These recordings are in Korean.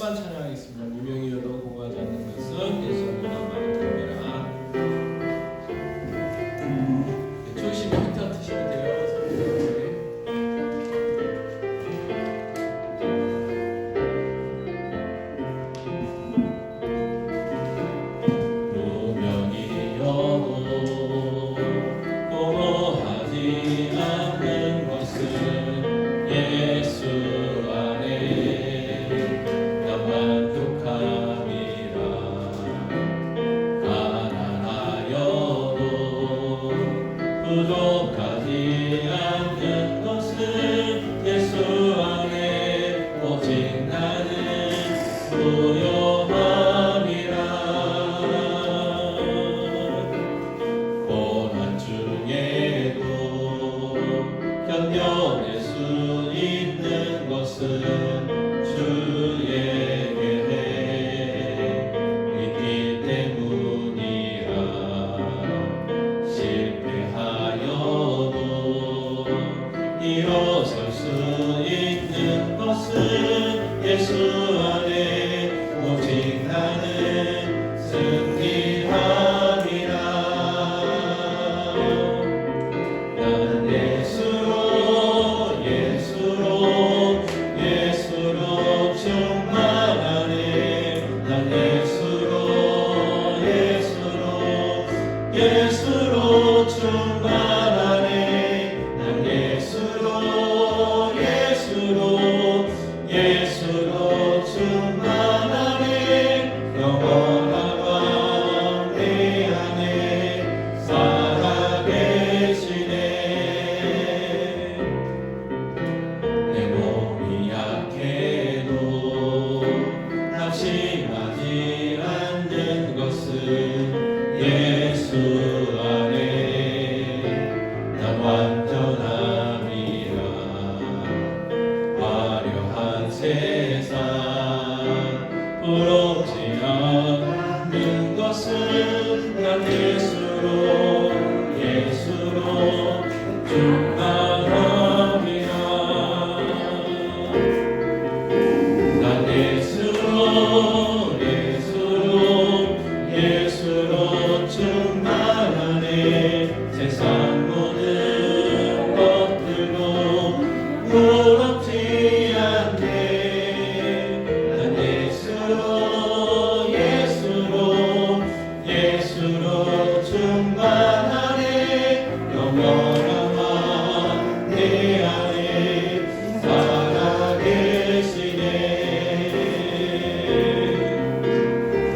찬양만 찬양하겠습니다. 무명이어도 공하지 않는 것은 예수님의 나만입니다. 초심이 히트 트시면 돼요. 부족하지 않는 것은 예수 안에 오직 나는 부요함이라. 고난 중에도 견뎌낼 수 있는 것은 주에게 있기 때문이라. 일어설 수 있는 것은 예수 안에 오직 나는 승리함이라. 나는 예수로 충만하네. 난 예수로 충만하네. 예수로 충만하네. 영원한 왕 내 안에 살아계시네. 내 몸이 약해도 낙심하지 않는 것은 예수 안에 난 완전함이라. 화려한 세상 부럽지 않는 것은 난 예수로 충만함이라. 난 예수로 충만하네. 세상 모든 것들도 부럽지 않네. 난 예수로 충만하네. 영원한 왕 내 안에 살아계시네.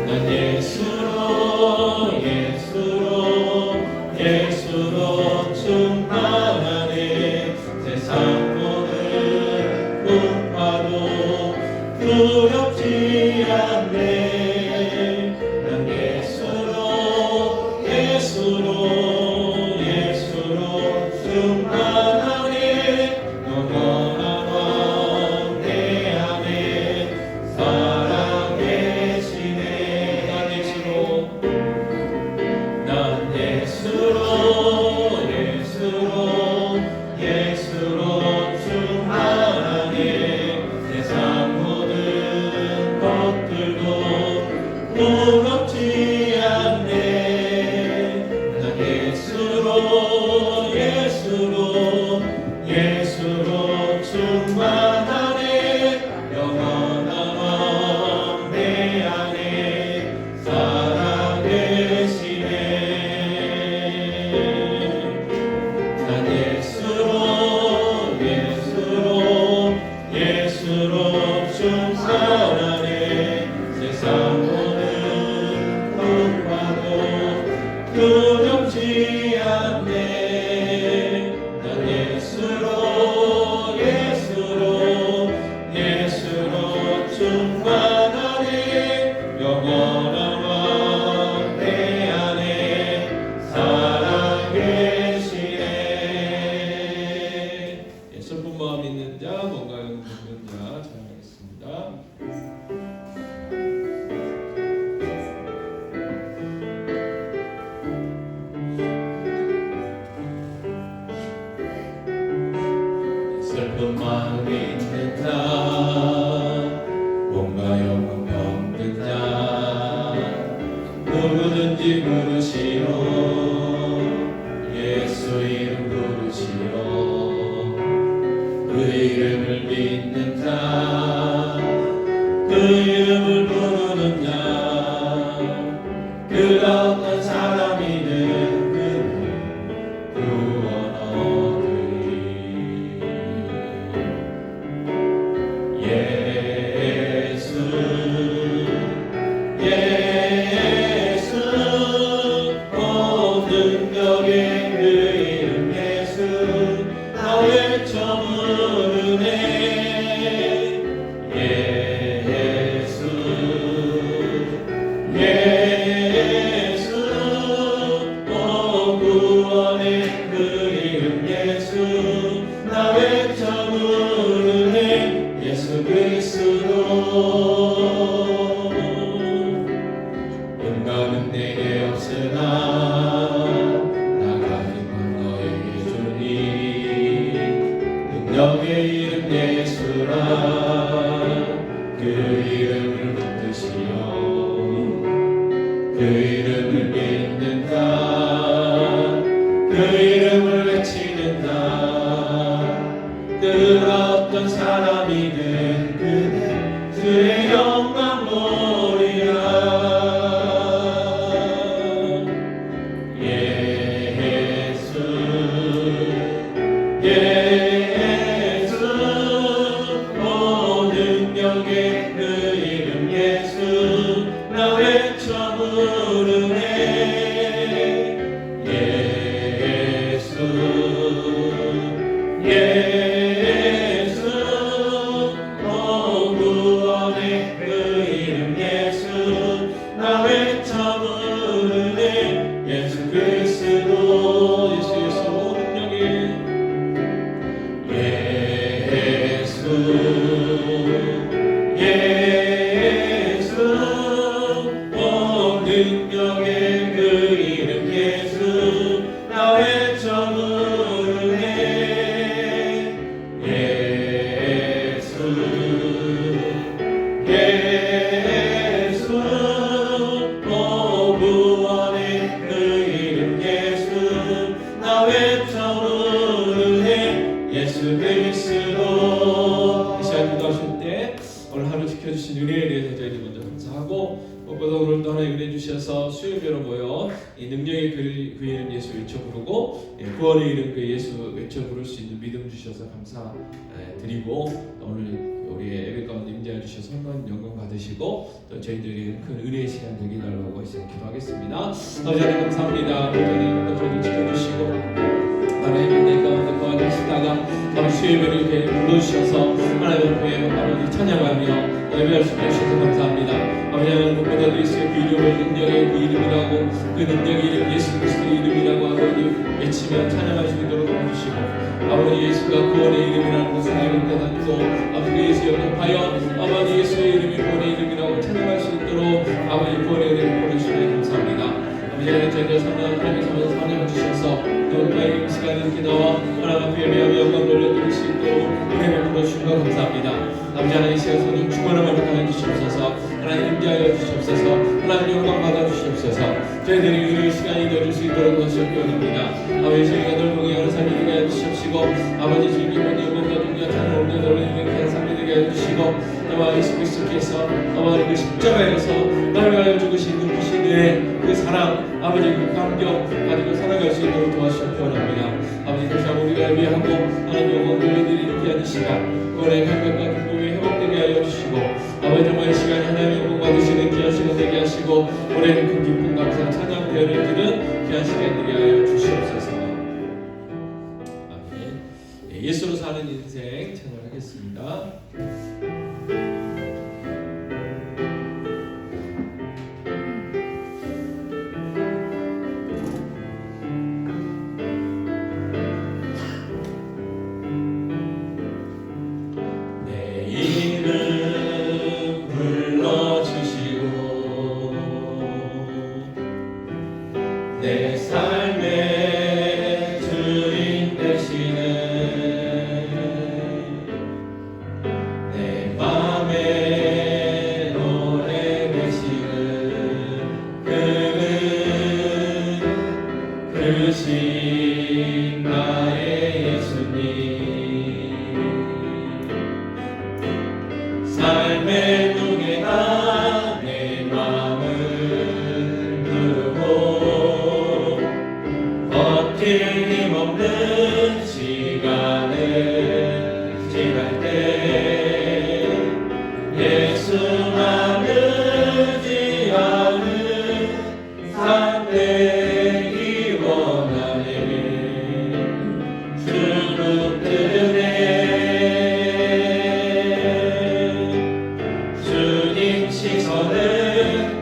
난 예수로 충만하네. 세상 모든 풍파도 두렵지 않네. 난 예수로 충만하네. 영원한 왕 내 안에 살아계시네. 난 예수로 충만하네. 세상 모든 것들도 예수라 그 이름을 붙드시오 그 이름을 믿는다 그 이름을 외치는다 그 어떤 사람이든 그는 주의 영광 보리라 예수 예수 오 능력의 그 이름 예수 나 외쳐 부르네 예수 예수 오 구원의 그 이름 예수 나 외쳐 부르네 예수 그리스도 예수 예수 오 능력의 예수 예수 오 능력의 그 이름 예수 나 외쳐 부르네 예수 예수 오 구원의 그 이름 예수 나 외쳐 부르네 예수 그리스도 이 시간 기도하실 때 오늘 하루 지켜주신 은혜에 대해서 저희들 먼저 감사하고 무엇보다 오늘 또 하나님 은혜 주셔서 수요일로 모여 이 능력의 그 이름 예수 외쳐 부르고 구원의 이름 그 예수 외쳐 부를 수 있는 믿음 주셔서 감사드리고 오늘 우리의 예배 가운데 임재해 주셔서 영광 받으시고 또 저희들에게 큰 은혜의 시간 되게 달라고 이제 기도하겠습니다. 아버지 하나님 감사합니다. 하나님 또 저희를 지켜주시고 하나님 은혜 가운데 거하시다가 아버지 수요일을 이렇게 불러주셔서 하나님 앞에 아버지 찬양하며 예배할 수 있으셔서 감사합니다. 아버지 하나님 무엇보다 그리스도의 그 이름을 능력의 그 이름이라고 그 능력의 이름 예수 그리스도의 이름이라고 아버지 외치며 찬양할 수 있도록 도와주시고 아버지 예수가 구원의 이름이라는 것을 알게 깨닫고 아버지 예수 영접하여 아버지 예수의 이름이 구원의 이름이라고 찬양할 수 있도록 아버지 구원의 이름을 보내주시니 감사합니다. 아버지 하나님 저희들 선한 하나님의 선한 사랑을 주셔서 오늘 이 시간에 이렇게 나와 하나님 앞에 예배하며 영광 돌려드릴 수 있도록 은혜를 부어주신 것 감사합니다. 아버지 하나님 이 시간 손님 주권을 만족하여 주시옵소서 하나님 임재하여 주시옵소서 하나님 영광 받아주시옵소서 저희들이 은혜의 시간이 되어줄 수 있도록 도와주시옵소서 아버지 저희가 늘 동행하는 삶이 되게 해주시옵시고 아버지 주님께 모든 영광과 존귀와 찬양을 올려 돌리는 그런 삶이 되게 해주시고 아버지 예수 그리스도께서 아버지 그 십자가에서 나를 위하여 죽으신 그 부신의 그 사랑 아버지 그 감격 가지고 살아갈 수 있도록 도와주시옵소서 원합니다. 아버지 다시 한번 우리가 예배하고 하나님 영광 돌려드리는 귀한 시간 구원의 감격과 기쁨이 회복되게 하여 주시고 아버지 정말 이 시간에 하나님의 영광 받으시는 귀한 시간 되게 하시고 올해는 그 기쁨 감사 찬양 대열을 드는 귀한 시간 되게 하여 주시옵소서. 아멘. 예수로 사는 인생 찬양하겠습니다. 내 삶의 주인 되시는 내 맘에 노래 되시는 그는 그신 나의 예수님 삶의 무게가 내 마음을 버틸 힘없는 시간을 지날 때 예수만 의지하는 삶 되기 원하네 주 붙드네 주님 시선을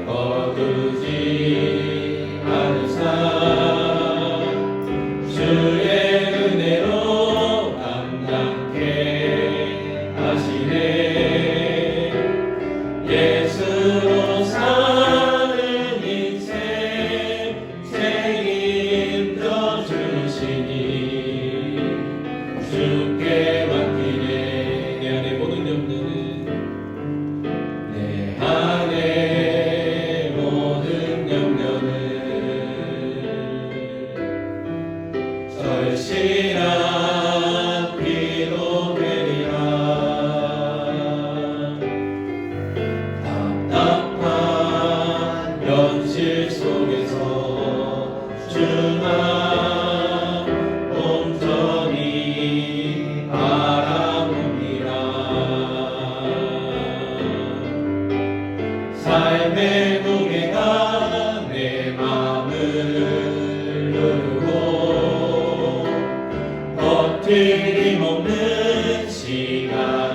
거두지 않은 삶 주의 은혜로 감당케 하시네 예수로 사는 인생 책임져 주시니 주께 맡기네 내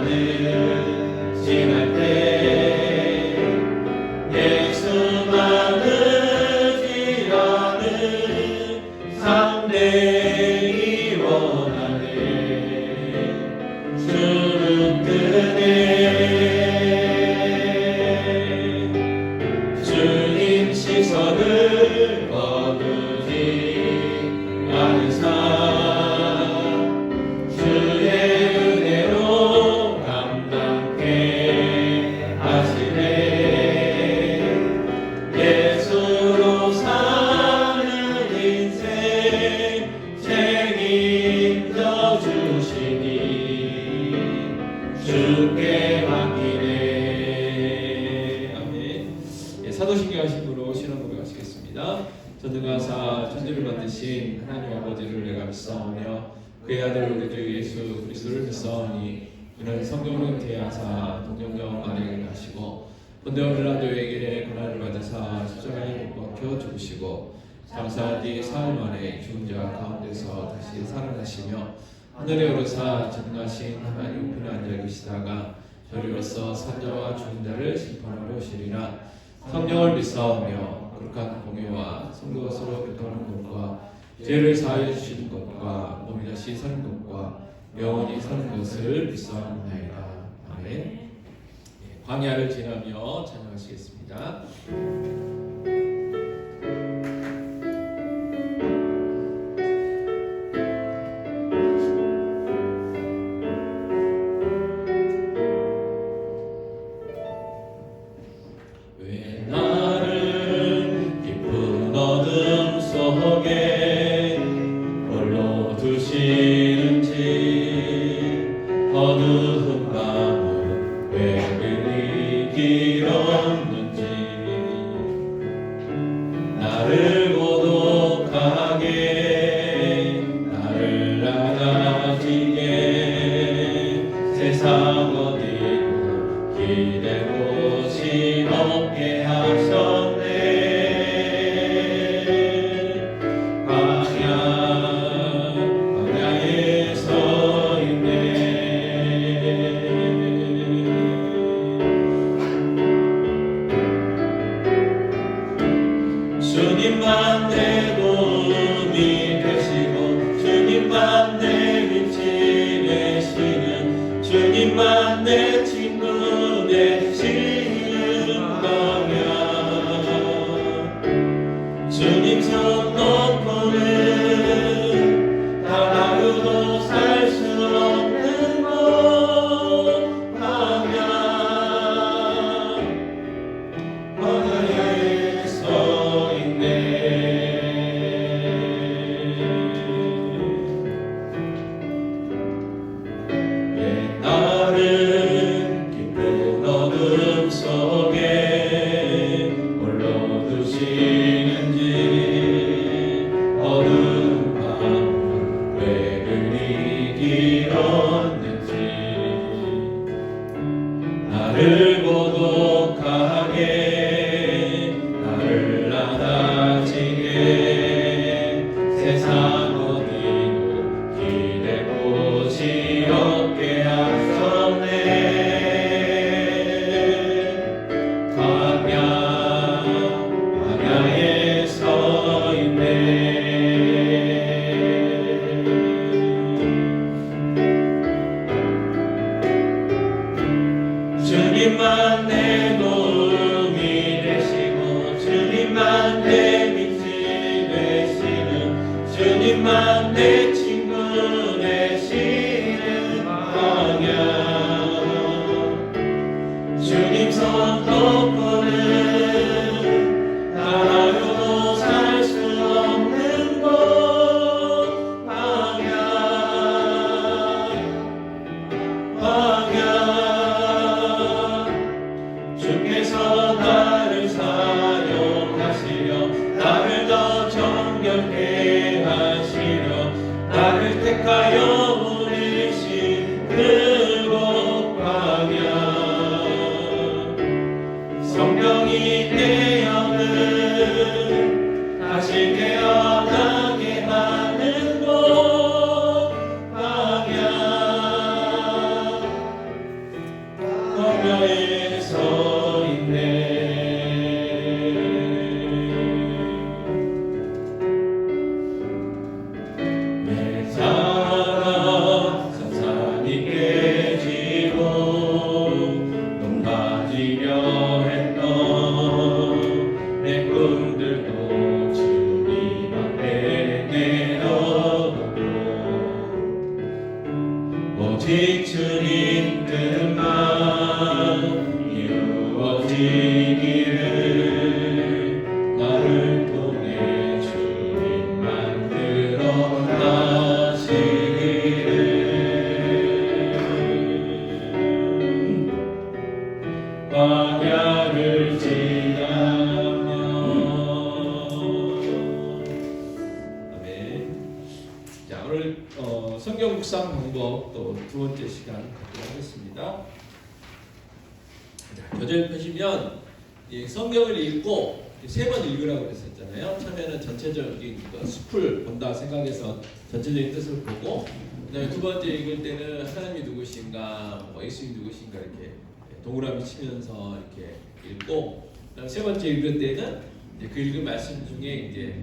나는 지날 때 예수만을 지라는 상대히 원하네. 주는 뜨네. 주님 시선을 거두지 않은 삶, 주의 은혜로 감당케 하시네. 예수로 사는 인생 책임져 주시니 주께 맡기네. 아멘. 사도신경 하심으로 신앙 고백하시겠습니다. 전능하사 천지를 만드신 하나님 아버지를 내가 믿사오며 그의 아들 우리 주 예수 그리스도를 믿사오니 이는 성령으로 잉태하사 동정녀 마리아를 하시고 본디오 빌라도에게 고난을 받으사 십자가에 못 박혀 죽으시고 장사한 뒤 사흘 만에 죽은 자 가운데서 다시 살아나시며 하늘에 오르사 전능하신 하나님 우편에 앉아 계시다가 저리로서 산자와 죽은 자를 심판하러 오시리라. 성령을 믿사오며 거룩한 공예와 성도 서로 교통하는 것과 죄를 사하여 주시는 것과 몸이 다시 사는 것과 영원히 사는 것을 믿사옵나이다. 아멘. 광야를 지나며 찬양하시겠습니다. 왜 나를 깊은 어둠 속에 홀로 두시는지, 어두운 밤은 왜 그리 길었는지, 나를 고독하게 나를 나가지게 세상 어디고 기대 곳이 없게 하셨네. 광야에 서 있네. 주님만 내 도움이 되시고 주님만 내 빛이 되시는 주님만 내 친구 되시는 광야. 주님 손 놓고는 하루도 살 수 없는 곳 광야. 광야에 서 왜 나를 깊은 어둠 속에 홀로 두시는지, 어두운 밤 왜 그리 길었는지, 나를 고독하게 나를 나다지게 세상 어디도 기대 곳이 없게 하셨네. 광야에 서 있네. 주님만 내 도움이 되시고 주님만 내 빛이 되시는 주님만 내 친구 되시는 광야. 주님 손 놓고는 하루도 살 수 없는 곳 광야. 광야. 주께 벽에 서 있네. 내 사랑 산산이 깨지고 높아지려 했던 내 꿈들도 주님 앞에 내려놓고 오직 주님 뜻만 이루어지기를 나를 통해 주님 만들어 가시기를 광야를 지나며. 아멘. 자, 오늘 성경 묵상 방법 또 두 번째 시간 갖도록 하겠습니다. 자, 교재를 펴시면 성경을 읽고 세 번 읽으라고 했었잖아요. 처음에는 전체적인 숲을 본다 생각해서 전체적인 뜻을 보고, 그다음에 두 번째 읽을 때는 하나님이 누구신가, 예수님이 누구신가 이렇게 동그라미 치면서 이렇게 읽고, 그다음에 세 번째 읽을 때는 이제 그 읽은 말씀 중에 이제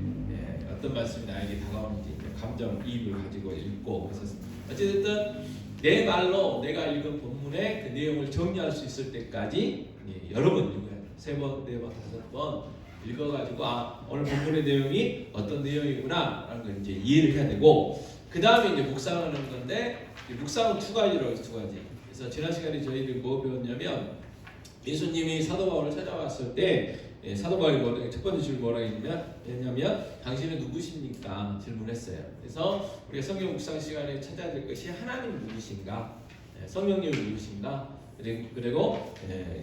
어떤 말씀이 나에게 다가오는지 감정 이입을 가지고 읽고, 그래서 어쨌든 내 말로 내가 읽은 본문의 그 내용을 정리할 수 있을 때까지 여러 번 읽어야 돼요. 세 번, 네 번, 다섯 번 읽어가지고 오늘 본문의 내용이 어떤 내용이구나라는 걸 이제 이해를 해야 되고, 그 다음에 이제 묵상하는 건데, 묵상은 두 가지라고 해서 두 가지. 그래서 지난 시간에 저희들이 뭐 배웠냐면, 예수님이 사도 바울을 찾아왔을 때 사도 바울이 첫 번째 질문 뭐라고 했냐면 당신은 누구십니까? 질문했어요. 그래서 우리가 성경 묵상 시간에 찾아야 될 것이 하나님 누구신가, 성령님 누구신가, 그리고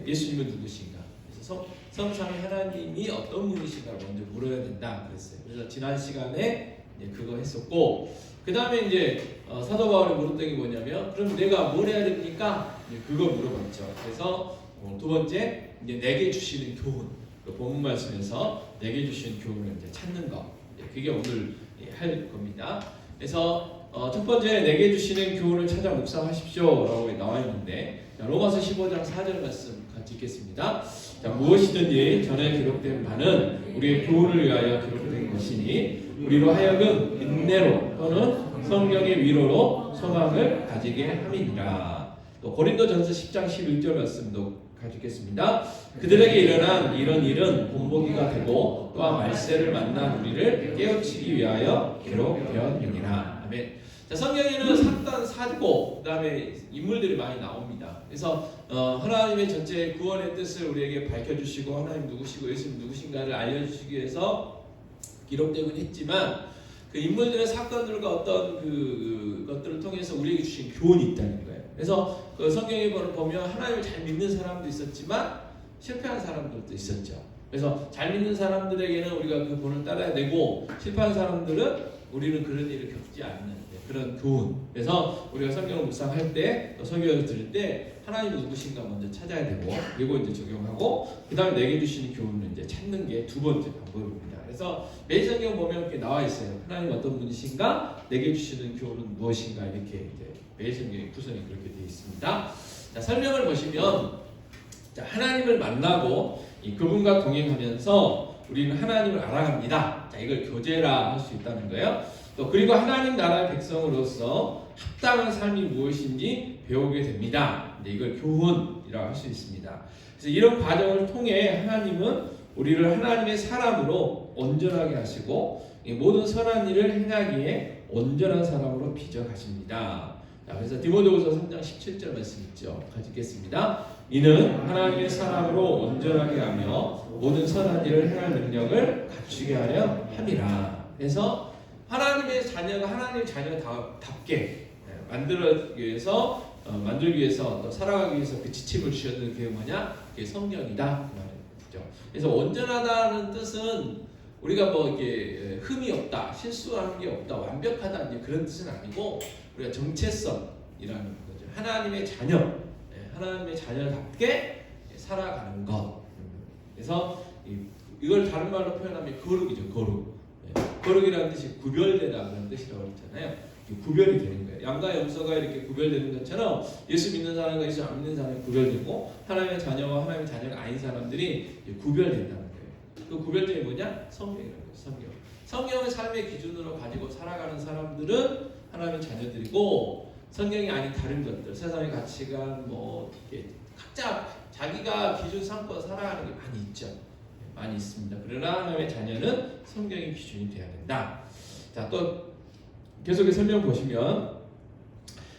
예수님은 누구신가. 그래서 성삼위 하나님이 어떤 분이신가를 먼저 물어야 된다 그랬어요. 그래서 지난 시간에 그거 했었고, 그 다음에 이제 사도 바울이 물었던 게 뭐냐면, 그럼 내가 뭘 해야 됩니까? 그거 물어봤죠. 그래서 두 번째, 이제 내게 주시는 교훈, 그 본문 말씀에서 내게 주시는 교훈을 이제 찾는 거, 그게 오늘 할 겁니다. 그래서 첫 번째, 내게 주시는 교훈을 찾아 묵상하십시오라고 나와 있는데, 로마서 15장 4절 말씀 같이 읽겠습니다. 자, 무엇이든지 전에 기록된 바는 우리의 교훈을 위하여 기록된 것이니 우리로 하여금 인내로 또는 성령의 위로로 소망을 가지게 함이니라. 또 고린도전서 10장 11절 말씀도 가지겠습니다. 그들에게 일어난 이런 일은 본보기가 되고 또한 말세를 만난 우리를 깨우치기 위하여 기록되었느니라. 아멘. 자, 성경에는 사건, 사고, 그다음에 인물들이 많이 나옵니다. 그래서 하나님의 전체 구원의 뜻을 우리에게 밝혀주시고 하나님 누구시고 예수님 누구신가를 알려주시기 위해서 기록되곤 했지만, 그 인물들의 사건들과 어떤 그 것들을 통해서 우리에게 주신 교훈이 있다는 거예요. 그래서 그 성경에 보면 하나님을 잘 믿는 사람도 있었지만 실패한 사람들도 있었죠. 그래서 잘 믿는 사람들에게는 우리가 그 본을 따라야 되고, 실패한 사람들은 우리는 그런 일을 겪지 않는 그런 교훈. 그래서 우리가 성경을 묵상할 때, 또 성경을 들을 때 하나님이 누구신가 먼저 찾아야 되고, 그리고 이제 적용하고, 그 다음에 내게 주시는 교훈을 이제 찾는 게 두 번째 방법입니다. 그래서 매일 성경 보면 이렇게 나와 있어요. 하나님 어떤 분이신가, 내게 주시는 교훈은 무엇인가, 이렇게 이제 매일 성경의 구성이 그렇게 되어 있습니다. 자, 설명을 보시면, 자, 하나님을 만나고 그분과 동행하면서 우리는 하나님을 알아갑니다. 자, 이걸 교제라 할 수 있다는 거예요. 또 그리고 하나님 나라의 백성으로서 합당한 삶이 무엇인지 배우게 됩니다. 이걸 교훈이라고 할 수 있습니다. 그래서 이런 과정을 통해 하나님은 우리를 하나님의 사람으로 온전하게 하시고 모든 선한 일을 행하기에 온전한 사람으로 빚어가십니다. 그래서 디모데후서 3장 17절 말씀 있죠. 같이 읽겠습니다. 이는 하나님의 사람으로 온전하게 하며 모든 선한 일을 행할 능력을 갖추게 하려 함이라. 그래서 하나님의 자녀가 하나님의 자녀답게 만들기 위해서 또 살아가기 위해서 그 지침을 주셨던 그게 뭐냐? 그게 성령이다 그 말이죠. 그래서 온전하다는 뜻은 우리가 뭐 이렇게 흠이 없다, 실수하는 게 없다, 완벽하다 이제 그런 뜻은 아니고, 우리가 정체성이라는 거죠. 하나님의 자녀, 하나님의 자녀답게 살아가는 것. 그래서 이걸 다른 말로 표현하면 거룩이죠. 거룩. 거룩이라는 뜻이 구별되다 그런 뜻이라고 했잖아요. 구별이 되는 거예요. 양과 염소가 이렇게 구별되는 것처럼 예수 믿는 사람과 예수 안 믿는 사람이 구별되고 하나님의 자녀와 하나님의 자녀가 아닌 사람들이 구별된다는 거예요. 그 구별점이 뭐냐? 성경이라는 거예요. 성경. 성경을 삶의 기준으로 가지고 살아가는 사람들은 하나님의 자녀들이고 성경이 아닌 다른 것들, 세상의 가치관 뭐 이렇게 각자 자기가 기준 삼고 살아가는 게 많이 있죠. 많이 있습니다. 그러나 하나님의 자녀는 성경이 기준이 돼야 된다. 자, 또 계속해서 설명 보시면,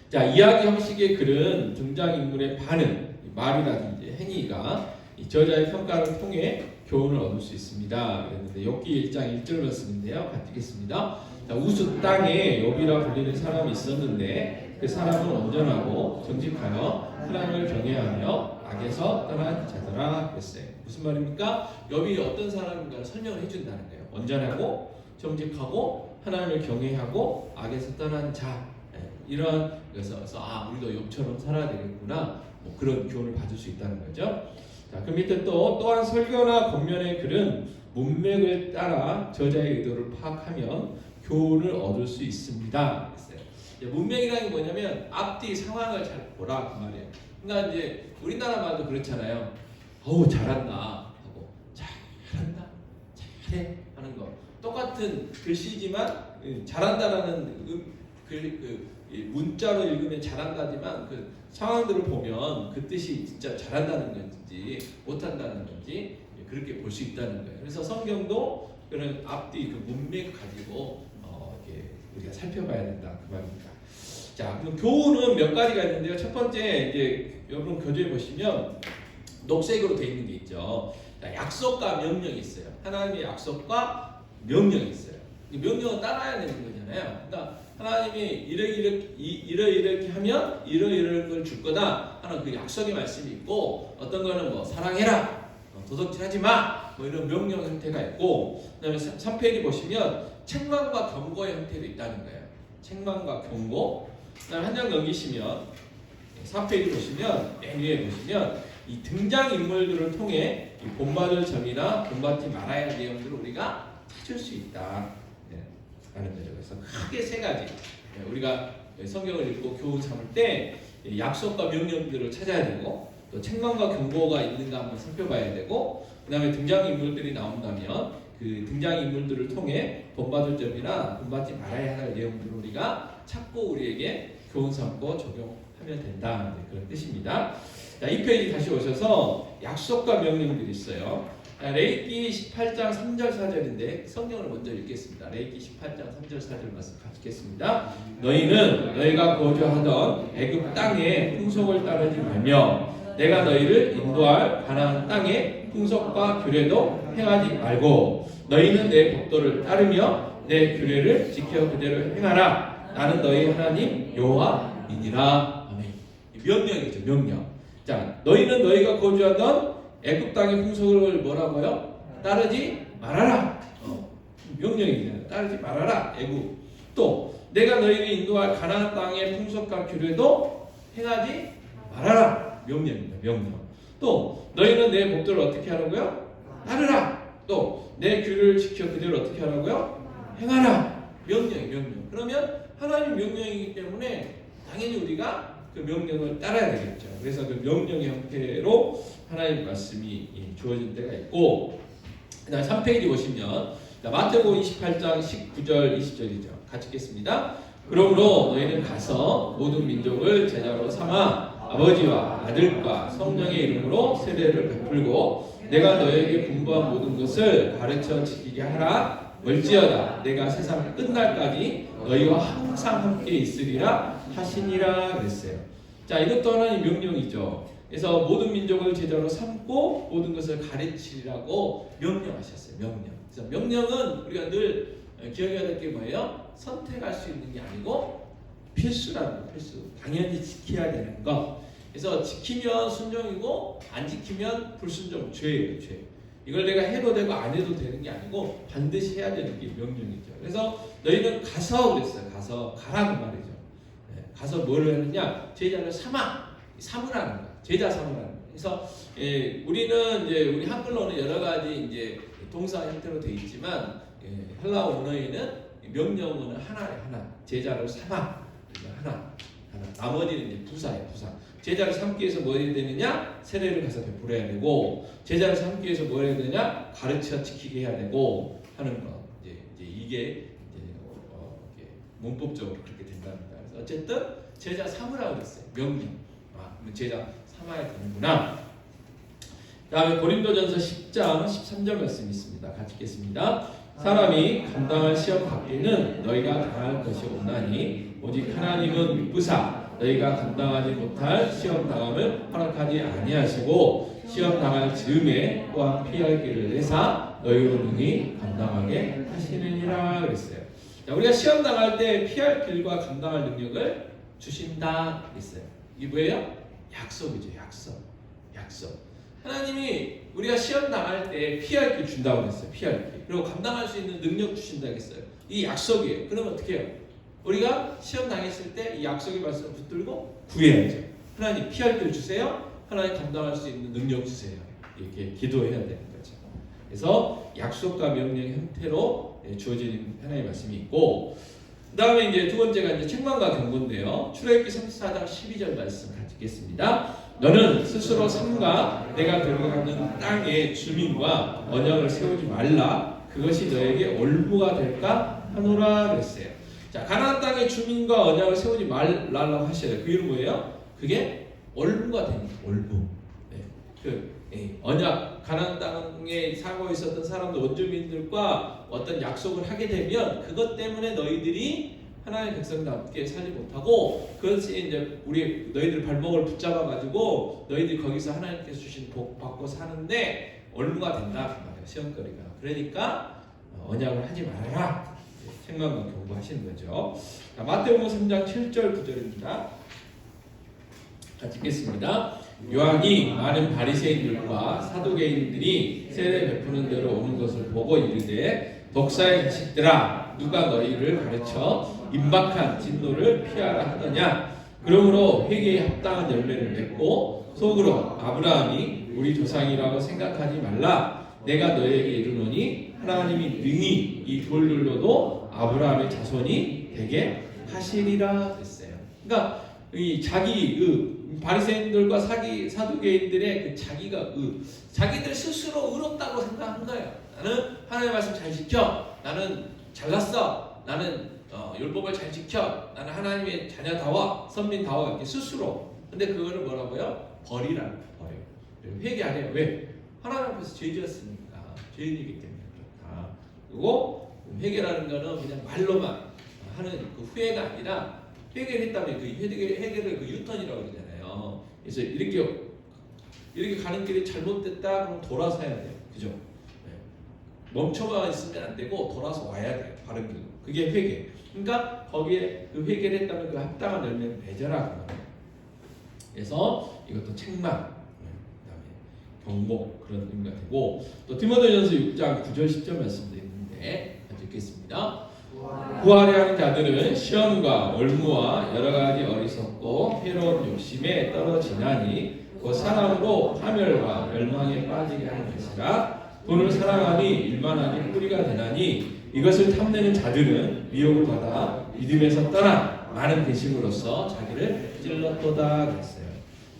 자, 이야기 형식의 글은 등장인물의 반응, 말이라든지 행위가 이 저자의 평가를 통해 교훈을 얻을 수 있습니다. 그랬는데 욥기 1장 1절 말씀인데요. 같이 읽겠습니다. 자, 우스 땅에 욥이라 불리는 사람이 있었는데 그 사람은 온전하고 정직하여 하나님을 경외하며 악에서 떠난 자더라 그랬어요. 무슨 말입니까? 욥이 어떤 사람인가를 설명을 해준다는 거예요. 온전하고 정직하고 하나님을 경외하고 악에서 떠난 자, 이런 그래서 우리도 욥처럼 살아야 되겠구나, 뭐 그런 교훈을 받을 수 있다는 거죠. 자, 그 밑에 또한 설교나 겉면의 글은 문맥을 따라 저자의 의도를 파악하면 교훈을 얻을 수 있습니다. 그랬어요. 문맥이라는 게 뭐냐면 앞뒤 상황을 잘 보라 그 말이에요. 그러니까 이제 우리나라 말도 그렇잖아요. 어우 잘한다 하고 잘한다, 잘해 하는 거 똑같은 글씨지만 잘한다라는 문자로 읽으면 잘한다지만 그 상황들을 보면 그 뜻이 진짜 잘한다는 건지 못한다는 건지 그렇게 볼 수 있다는 거예요. 그래서 성경도 그런 앞뒤 그 문맥 가지고 이렇게 우리가 살펴봐야 된다 그 말입니다. 자, 그럼 교훈은 몇 가지가 있는데요. 첫 번째 이제 여러분 교재에 보시면 녹색으로 되어 있는 게 있죠. 자, 약속과 명령이 있어요. 하나님의 약속과 명령이 있어요. 명령은 따라야 되는 거잖아요. 그러니까 하나님이 이렇게 하면 이런 걸 줄 거다 하는 그 약속의 말씀이 있고, 어떤 거는 뭐 사랑해라, 도둑질하지 마, 뭐 이런 명령 형태가 있고, 그다음에 3페이지 보시면 책망과 경고의 형태도 있다는 거예요. 책망과 경고. 그다음에 한 장 넘기시면 4페이지 보시면 맨 위에 보시면 이 등장 인물들을 통해 본받을 점이나 본받지 말아야 할 내용들을 우리가 찾을 수 있다. 하는 거죠. 그래서 크게 세 가지. 우리가 성경을 읽고 교훈 삼을 때 약속과 명령들을 찾아야 되고, 또 책망과 경고가 있는가 한번 살펴봐야 되고, 그 다음에 등장인물들이 나온다면 그 등장인물들을 통해 본받을 점이나 본받지 말아야 할 내용들을 우리가 찾고 우리에게 교훈 삼고 적용하면 된다. 그런 뜻입니다. 자, 이 페이지 다시 오셔서 약속과 명령들이 있어요. 레위기 18장 3절 4절인데 성경을 먼저 읽겠습니다. 레위기 18장 3절 4절 말씀 같이 읽겠습니다. 너희는 너희가 거주하던 애굽 땅의 풍속을 따르지 말며 내가 너희를 인도할 가나안 땅의 풍속과 규례도 행하지 말고 너희는 내 법도를 따르며 내 규례를 지켜 그대로 행하라. 나는 너희 하나님 여호와이니라. 아멘. 명령이죠, 명령. 자, 너희는 너희가 거주하던 애굽 땅의 풍속을 뭐라고요? 따르지 말아라. 명령입니다. 따르지 말아라. 애굽. 또 내가 너희를 인도할 가나안 땅의 풍속과 규례도 행하지 말아라. 명령입니다. 명령. 또 너희는 내 법도를 어떻게 하라고요? 따르라. 또 내 규례를 지켜 그대로 어떻게 하라고요? 행하라. 명령이 명령. 그러면 하나님 명령이기 때문에 당연히 우리가 그 명령을 따라야 되겠죠. 그래서 그 명령의 형태로 하나님 말씀이 주어진 때가 있고, 그다음 3페이지 보시면 마태복음 28장 19절 20절이죠. 같이 읽겠습니다. 그러므로 너희는 가서 모든 민족을 제자로 삼아 아버지와 아들과 성령의 이름으로 세례를 베풀고 내가 너희에게 분부한 모든 것을 가르쳐 지키게 하라. 멀지어다 내가 세상 끝날까지 너희와 항상 함께 있으리라 하시니라 그랬어요. 자, 이것도 하나님 명령이죠. 그래서 모든 민족을 제자로 삼고 모든 것을 가르치라고 명령하셨어요. 명령. 그래서 명령은 우리가 늘 기억해야 될 게 뭐예요? 선택할 수 있는 게 아니고 필수라는 거, 필수. 당연히 지켜야 되는 거. 그래서 지키면 순종이고 안 지키면 불순종, 죄예요, 죄. 이걸 내가 해도 되고 안 해도 되는 게 아니고 반드시 해야 되는 게 명령이죠. 그래서 너희는 가서 그랬어요. 가서 가라는 말이죠. 가서 뭐를 하느냐? 제자를 삼으라는 거예요. 제자 삼으라는 거예요. 그래서 우리는 이제 우리 한글로는 여러 가지 이제 동사 형태로 되어 있지만 헬라어 언어에는 명령은 하나에 하나. 제자를 삼아. 하나. 나머지는 이제 부사예요. 부사. 제자를 삼기 위해서 뭐 해야 되느냐? 세례를 가서 베풀어야 되고, 제자를 삼기 위해서 뭐 해야 되냐? 가르쳐 지키게 해야 되고 하는 거. 이제 이게 이제 문법적으로 그렇게 된답니다. 그래서 어쨌든 제자 삼으라고 그랬어요. 명령. 제자 삼아야 되는구나. 다음에 고린도전서 10장 13절 말씀이 있습니다. 같이 읽겠습니다. 사람이 감당할 시험 받기는 너희가 당할 것이 없나니 오직 하나님은 미쁘사 너희가 감당하지 못할 시험 당함을 허락하지 아니하시고 시험 당할 즈음에 또한 피할 길을 내사 너희로 능히 감당하게 하시느니라 그랬어요. 자, 우리가 시험 당할 때 피할 길과 감당할 능력을 주신다 그랬어요. 이게 뭐예요? 약속이죠. 약속. 하나님이 우리가 시험 당할 때 피할 길 준다고 했어요. 피할 길. 그리고 감당할 수 있는 능력 주신다고 했어요. 이 약속이에요. 그러면 어떻게 해요? 우리가 시험 당했을 때 이 약속의 말씀을 붙들고 구해야죠. 하나님 피할 길 주세요. 하나님 감당할 수 있는 능력 주세요. 이렇게 기도해야 되는 거죠. 그래서 약속과 명령의 형태로 주어진 하나님의 말씀이 있고, 그 다음에 이제 두 번째가 이제 책망과 경고인데요. 출애굽기 34장 12절 말씀 같이 읽겠습니다. 너는 스스로 삼가 내가 들어가는 땅의 주민과 언약을 세우지 말라. 그것이 너에게 올무가 될까 하노라 그랬어요. 자, 가나안 땅의 주민과 언약을 세우지 말라고 하셔요. 그 이유는 뭐예요? 그게 올무가 됩니다. 올무. 언약 가나안 땅에 살고 있었던 사람들 원주민들과 어떤 약속을 하게 되면 그것 때문에 너희들이 하나님의 백성답게 살지 못하고, 그것이 이제 너희들 발목을 붙잡아 가지고 너희들이 거기서 하나님께서 주신 복 받고 사는데 올무가 된다 그 말이에요. 시험거리가. 그러니까 언약을 하지 말아라. 책망과 경고하시는 거죠. 자, 마태복음 3장 7절 9절입니다. 같이 읽겠습니다. 요한이 많은 바리새인들과 사두개인들이 세례 베푸는 대로 오는 것을 보고 이르되 독사의 자식들아 누가 너희를 가르쳐 임박한 진노를 피하라 하느냐. 그러므로 회개에 합당한 열매를 맺고 속으로 아브라함이 우리 조상이라고 생각하지 말라. 내가 너에게 이르노니 하나님이 능히 이 돌들로도 아브라함의 자손이 되게 하시리라 했어요. 그러니까 이 바리새인들과 사두개인들의 그 자기들 스스로 의롭다고 생각한 거예요. 나는 하나님의 말씀 잘 지켜. 나는 잘났어. 나는 율법을 잘 지켜. 나는 하나님의 자녀다워. 선민다워. 이렇게 스스로. 근데 그거를 뭐라고요? 버리라고. 버려. 회개하래요. 왜? 하나님 앞에서 죄지었으니까. 죄인이기 때문에 그렇다. 그리고 회개라는 거는 그냥 말로만 하는 그 후회가 아니라, 회개를 했다면 그 회개를 그 유턴이라고 그러잖아요. 그래서 이렇게 가는 길이 잘못됐다 그러면 돌아서 해야 돼요. 그죠? 멈춰만 있으면 안 되고 돌아서 와야 돼요. 바른 길로. 그게 회개. 그러니까 거기에 그 회개를 했다면 그 합당한 열매를 맺어라. 그래서 이것도 책망, 그다음에 경고 그런 의미가 되고, 또 디모데전서 6장 9절 10절 말씀도 있는데 같이 읽겠습니다. 구하려 하는 자들은 시험과 올무와 여러 가지 어리석고 해로운 욕심에 떨어지나니 그 사람으로 파멸과 멸망에 빠지게 하는 것이라. 돈을 사랑함이 일만하게 뿌리가 되나니 이것을 탐내는 자들은 미혹을 받아 믿음에서 떠나 많은 배심으로써 자기를 찔렀도다 그랬어요.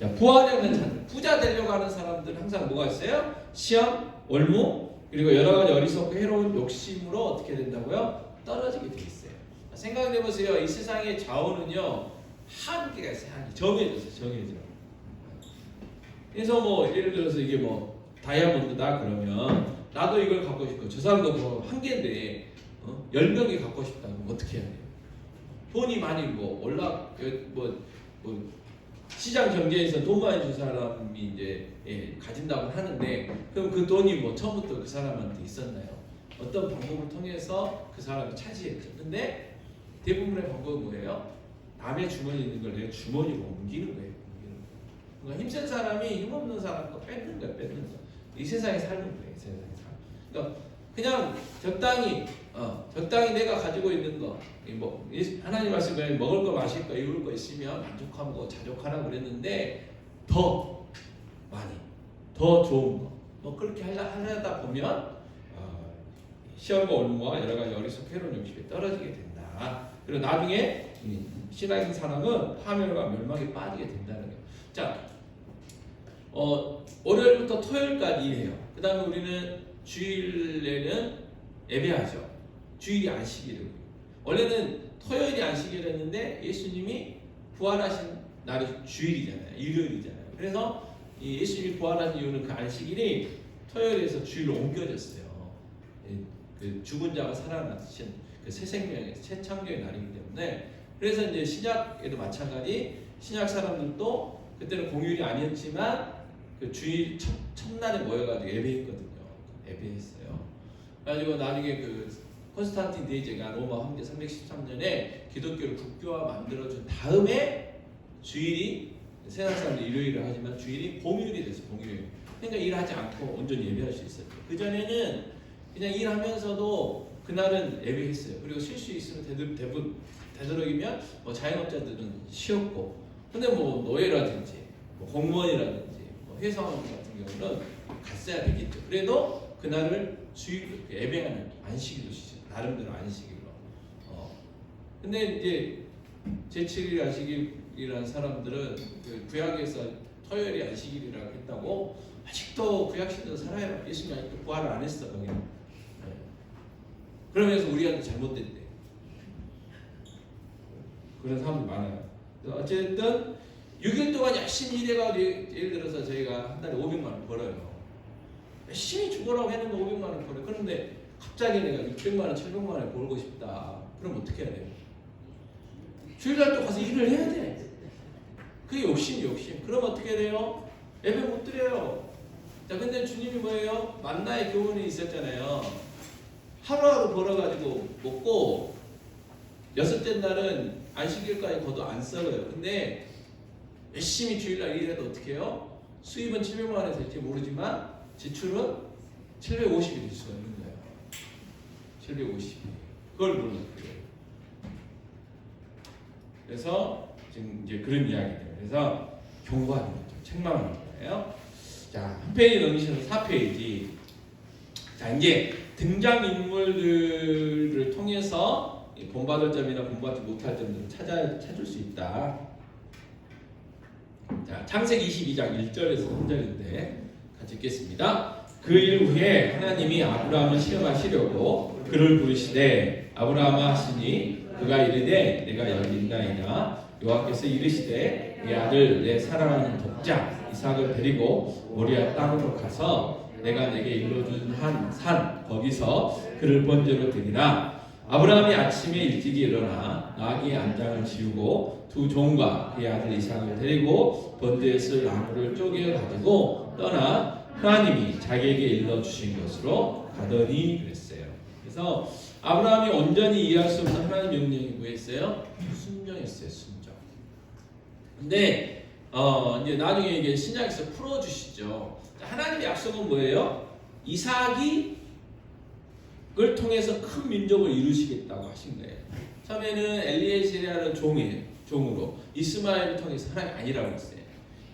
자, 부하려는 자들, 부자 되려고 하는 사람들은 항상 뭐가 있어요? 시험, 올무, 그리고 여러 가지 어리석고 해로운 욕심으로 어떻게 된다고요? 떨어지게 돼 있어요. 생각해 보세요. 이 세상의 자원은요 한계가 있어요. 정해져. 그래서 뭐 예를 들어서 이게 뭐 다이아몬드다 그러면 나도 이걸 갖고 싶고 저 사람도 뭐 한 개인데 10명이 갖고 싶다 그러면 어떻게 해야 돼요? 돈이 많이 뭐 시장 경제에서 돈 많이 준 사람이 이제 가진다고 하는데, 그럼 그 돈이 뭐 처음부터 그 사람한테 있었나요? 어떤 방법을 통해서 그 사람이 차지했죠. 근데 대부분의 방법은 뭐예요? 남의 주머니에 있는 걸 내 주머니로 옮기는 거예요. 그러니까 힘센 사람이 힘없는 사람 거 뺏는 거예요. 이 세상에 살는 거예요. 이 세상에 살는. 그러니까 그냥 적당히 내가 가지고 있는 거, 뭐 하나님 말씀에 먹을 거, 마실 거, 입을 거 있으면 만족하고 자족하라고 그랬는데 더 많이, 더 좋은 거, 뭐 그렇게 하려다 보면 시험과 올무와 여러 가지 어리석고 해로운 욕심에 떨어지게 된다. 그리고 나중에 신앙인 사람은 파멸과 멸망에 빠지게 된다는 거예요. 자, 월요일부터 토요일까지 일해요. 그 다음에 우리는 주일에는 예배하죠. 주일이 안식일이고, 원래는 토요일이 안식일이었는데 예수님이 부활하신 날이 주일이잖아요. 일요일이잖아요. 그래서 이 예수님이 부활하신 이유는 그 안식일이 토요일에서 주일로 옮겨졌어요. 그 죽은 자가 살아나신 그 새 생명의 새 창조의 날이기 때문에. 그래서 이제 신약에도 마찬가지, 신약 사람들도 그때는 공휴일이 아니었지만 그 주일 첫날에 모여가지고 예배했거든요. 예배했어요. 그래가지고 나중에 그 콘스탄틴 대제가 로마 황제 313년에 기독교를 국교화 만들어준 다음에 주일이, 세상 사람들이 일요일을 하지만 주일이 공휴일이 됐어요. 공휴일. 그러니까 일하지 않고 온전히 예배할 수 있었죠. 그 전에는 그냥 일하면서도 그날은 예배했어요. 그리고 쉴 수 있으면 되도록이면 뭐 자영업자들은 쉬었고, 근데 뭐 노예라든지 뭐 공무원이라든지 뭐 회사원 같은 경우는 갔어야 되겠죠. 그래도 그날을 주일 예배하는 안식일로 쉬죠. 나름대로 안식일로. 근데 이제 제7일 안식일이라는 사람들은 그 구약에서 토요일이 안식일이라고 했다고 아직도 구약시대도 살아요. 예수님이 아직도 부활을 안 했어 거기는. 네. 그러면서 우리한테 잘못됐대. 그런 사람들이 많아요. 어쨌든 6일 동안 열심히 일해가지고, 예를 들어서 저희가 한 달에 500만 원 벌어요. 열심히 죽으라고 했는데 500만 원 벌어요. 그런데 갑자기 내가 600만 원, 700만 원 벌고 싶다. 그럼 어떻게 해야 돼요? 주일날 또 가서 일을 해야 돼. 그게 욕심. 그럼 어떻게 돼요? 예배 못 드려요. 자, 근데 주님이 뭐예요? 만나의 교훈이 있었잖아요. 하루하루 벌어가지고 먹고 여섯째 날은 안식일까지 거도 안 썩어요. 근데 열심히 주일날 일해도 어떻게 해요? 수입은 700만 원이 될지 모르지만 지출은 750이 될 수가 있는 거예요. 750이. 그걸 몰라요. 그래서 지금 이제 그런 이야기들. 그래서 경고하는 거죠. 책망하는 거예요. 자, 한 페이지 넘기셔서 4페이지. 자, 이제 등장인물들을 통해서 본받을 점이나 본받지 못할 점들을 찾을 수 있다. 자, 창세기 22장 1절에서 3절인데 같이 읽겠습니다. 그 일 후에 하나님이 아브라함을 시험하시려고 그를 부르시되 아브라함아 하시니 그가 이르되 내가 여기 있나이다. 여호와께서 이르시되 내 아들 내 사랑하는 독자 이삭을 데리고 모리아 땅으로 가서 내가 내게 일러준 한 산 거기서 그를 번제로 드리라. 아브라함이 아침에 일찍이 일어나 나귀의 안장을 지우고 두 종과 그의 아들 이삭을 데리고 번제에 쓸 나무를 쪼개 가지고 떠나 하나님이 자기에게 일러주신 것으로 가더니 그랬어요. 그래서 아브라함이 온전히 이해할 수 없는 하나님 명령이 뭐였어요? 순종했어요. 순종. 근데 이제 나중에 이게 신약에서 풀어주시죠. 하나님의 약속은 뭐예요? 이삭이 을 통해서 큰 민족을 이루시겠다고 하신 거예요. 처음에는 엘리에셀이라는 종으로 이스마엘을 통해서 하나님 아니라고 했어요.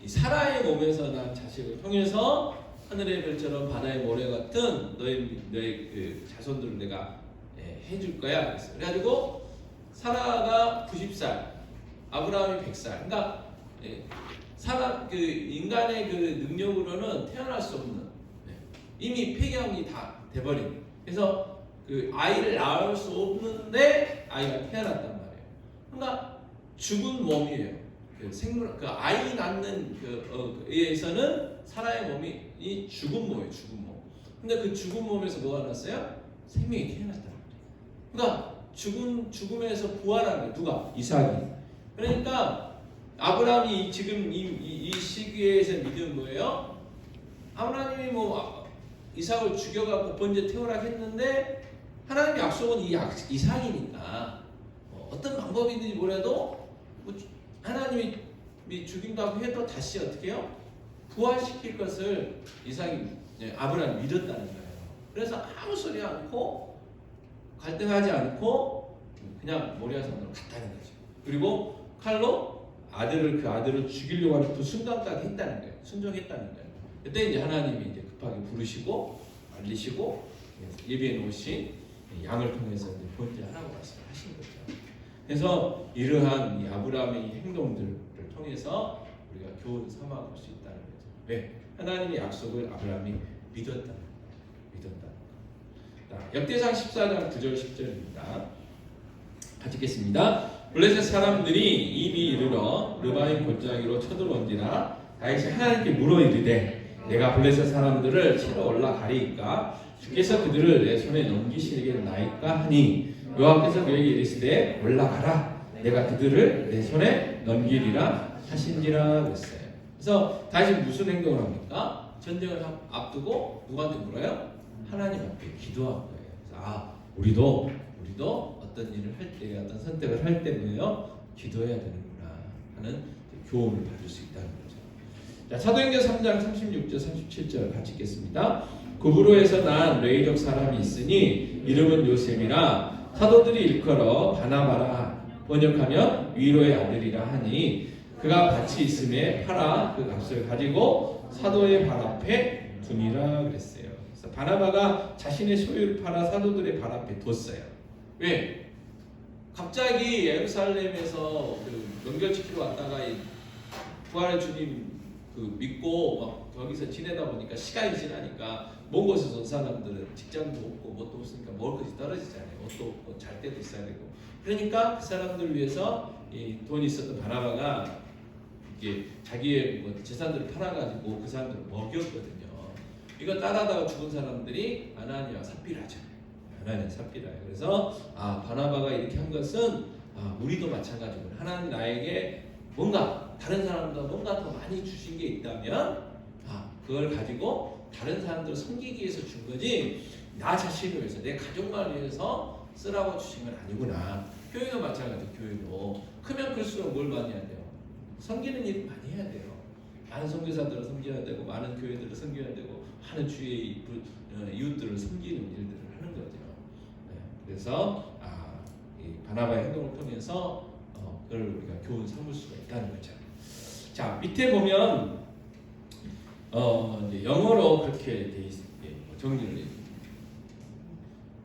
이 사라의 몸에서 난 자식을 통해서 하늘의 별처럼 바다의 모래 같은 너의 그 자손들을 내가 해줄 거야. 그랬어요. 그래가지고 사라가 90살, 아브라함이 100살. 그러니까 사람 그 인간의 그 능력으로는 태어날 수 없는 이미 폐경이 다 돼버린. 그래서 그 아이를 낳을 수 없는데 아이가 태어났단 말이에요. 그러니까 죽은 몸이에요. 그 생물, 그 아이 낳는 의에서는 사라의 몸이 이 죽은 몸이에요. 죽은 몸. 근데 그 죽은 몸에서 뭐가 났어요? 생명이 태어났단 말이에요. 그러니까 죽음에서 부활한 거예요. 누가? 이삭이. 그러니까 아브라함이 지금 이 시기에서 믿은 뭐예요? 아브라함이 뭐 이삭을 죽여갖고 번제 태우라 했는데 하나님의 약속은 이삭이니까 어떤 방법이든지 뭐라도 하나님이 죽인다고 해도 다시 어떻게 해요? 부활시킬 것을 아브라함이 믿었다는 거예요. 그래서 아무 소리 않고 갈등하지 않고 그냥 모리아산으로 갔다는 거죠. 그리고 칼로 그 아들을 죽이려고 하는 그 순간까지 했다는 거예요. 순종했다는 거예요. 그때 이제 하나님이 이제 급하게 부르시고 알리시고 예비해 놓으신 양을 통해서 번제하라고 말씀하신 거죠. 그래서 이러한 이 아브라함의 행동들을 통해서 우리가 교훈 삼아 볼 수 있다는 거죠. 왜? 하나님의 약속을 아브라함이 믿었다. 역대상 14장 9절 10절입니다. 같이 읽겠습니다. 블레셋 사람들이 이미 이르러 르바임 골짜기로 쳐들어온지라 다윗이 하나님께 물어 이르되 내가 블레셋 사람들을 치러 올라가리이까 주께서 그들을 내 손에 넘기시겠나이까 하니 여호와께서 그에게 이르시되 올라가라 내가 그들을 내 손에 넘기리라 하신지라 그랬어요. 그래서 다윗이 무슨 행동을 합니까? 전쟁을 앞두고 누구한테 물어요? 하나님 앞에 기도한 거예요. 그래서 우리도 어떤 일을 할 때, 어떤 선택을 할 때 뭐예요? 기도해야 되는구나 하는 교훈을 받을 수 있다는 거죠. 자, 사도행전 3장 36절 37절 같이 읽겠습니다. 구브로에서 난 레이족 사람이 있으니 이름은 요셉이라 사도들이 일컬어 바나바라 번역하면 위로의 아들이라 하니 그가 같이 있음에 팔아 그 값을 가지고 사도의 발 앞에 두니라 그랬어요. 그래서 바나바가 자신의 소유를 팔아 사도들의 발 앞에 뒀어요. 왜? 갑자기 예루살렘에서 그 연결시키러 왔다가 부활의 주님 믿고 막 거기서 지내다 보니까 시간이 지나니까 먼 곳에서 온 사람들은 직장도 없고 뭣도 없으니까 먹을 것이 떨어지잖아요. 옷도 없고 잘 때도 있어야 되고. 그러니까 그 사람들을 위해서 이 돈이 있었던 바나바가 이게 자기의 뭐 재산들을 팔아가지고 그 사람들을 먹였거든요. 이거 따라다가 죽은 사람들이 아나니아와 삽비라죠. 아나니아 삽비라예요. 그래서 바나바가 이렇게 한 것은 우리도 마찬가지고 하나님 나에게 뭔가 다른 사람보다 뭔가 더 많이 주신 게 있다면 그걸 가지고 다른 사람들을 섬기기 위해서 준 거지 나 자신을 위해서 내 가족만을 위해서 쓰라고 주신 건 아니구나. 교회도 마찬가지. 교회도 크면 클수록 뭘 많이 해야 돼요? 섬기는 일을 많이 해야 돼요. 많은 선교사들을 섬겨야 되고 많은 교회들을 섬겨야 되고 많은 주의 이웃들을 섬기는 일들을 하는 거죠. 네. 그래서 이 바나바의 행동을 통해서 그걸 우리가 교훈 삼을 수가 있다는 거죠. 자, 밑에 보면 이제 영어로 그렇게 돼 있어요. 정리를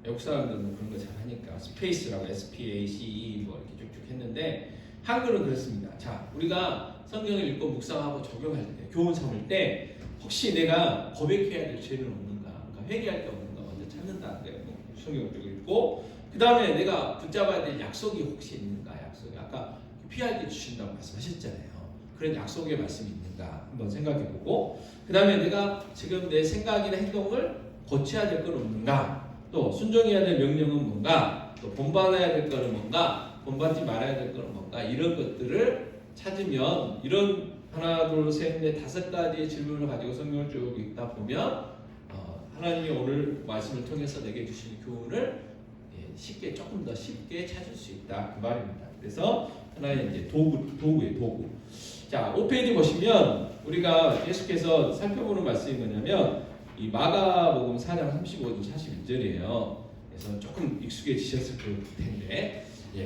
외국 사람들은 그런 거 잘 하니까 스페이스라고 SPACE 뭐 이렇게 쭉쭉 했는데 한글은 그렇습니다. 자, 우리가 성경을 읽고 묵상하고 적용할 때, 교훈 삼을 때 혹시 내가 고백해야 될 죄는 없는가, 그러니까 회개할 게 없는가 먼저 찾는다는 거예요. 성경을 읽고 그 다음에 내가 붙잡아야 될 약속이 혹시 있는가, 약속이 아까 피할 게 주신다고 말씀하셨잖아요. 그런 약속의 말씀이 있는가 한번 생각해보고 그 다음에 내가 지금 내 생각이나 행동을 고쳐야 될 건 없는가, 또 순종해야 될 명령은 뭔가, 또 본받아야 될 거는 뭔가, 본받지 말아야 될 거는 뭔가, 이런 것들을 찾으면 이런 하나 둘 셋 넷 다섯 가지의 질문을 가지고 성경을 쭉 읽다 보면 하나님이 오늘 말씀을 통해서 내게 주신 교훈을 쉽게 조금 더 쉽게 찾을 수 있다 그 말입니다. 그래서 하나의 이제 도구예요, 도구. 자, 5페이지 보시면 우리가 계속해서 살펴보는 말씀이 뭐냐면 이 마가복음 4장 35절 41절이에요. 그래서 조금 익숙해지셨을 텐데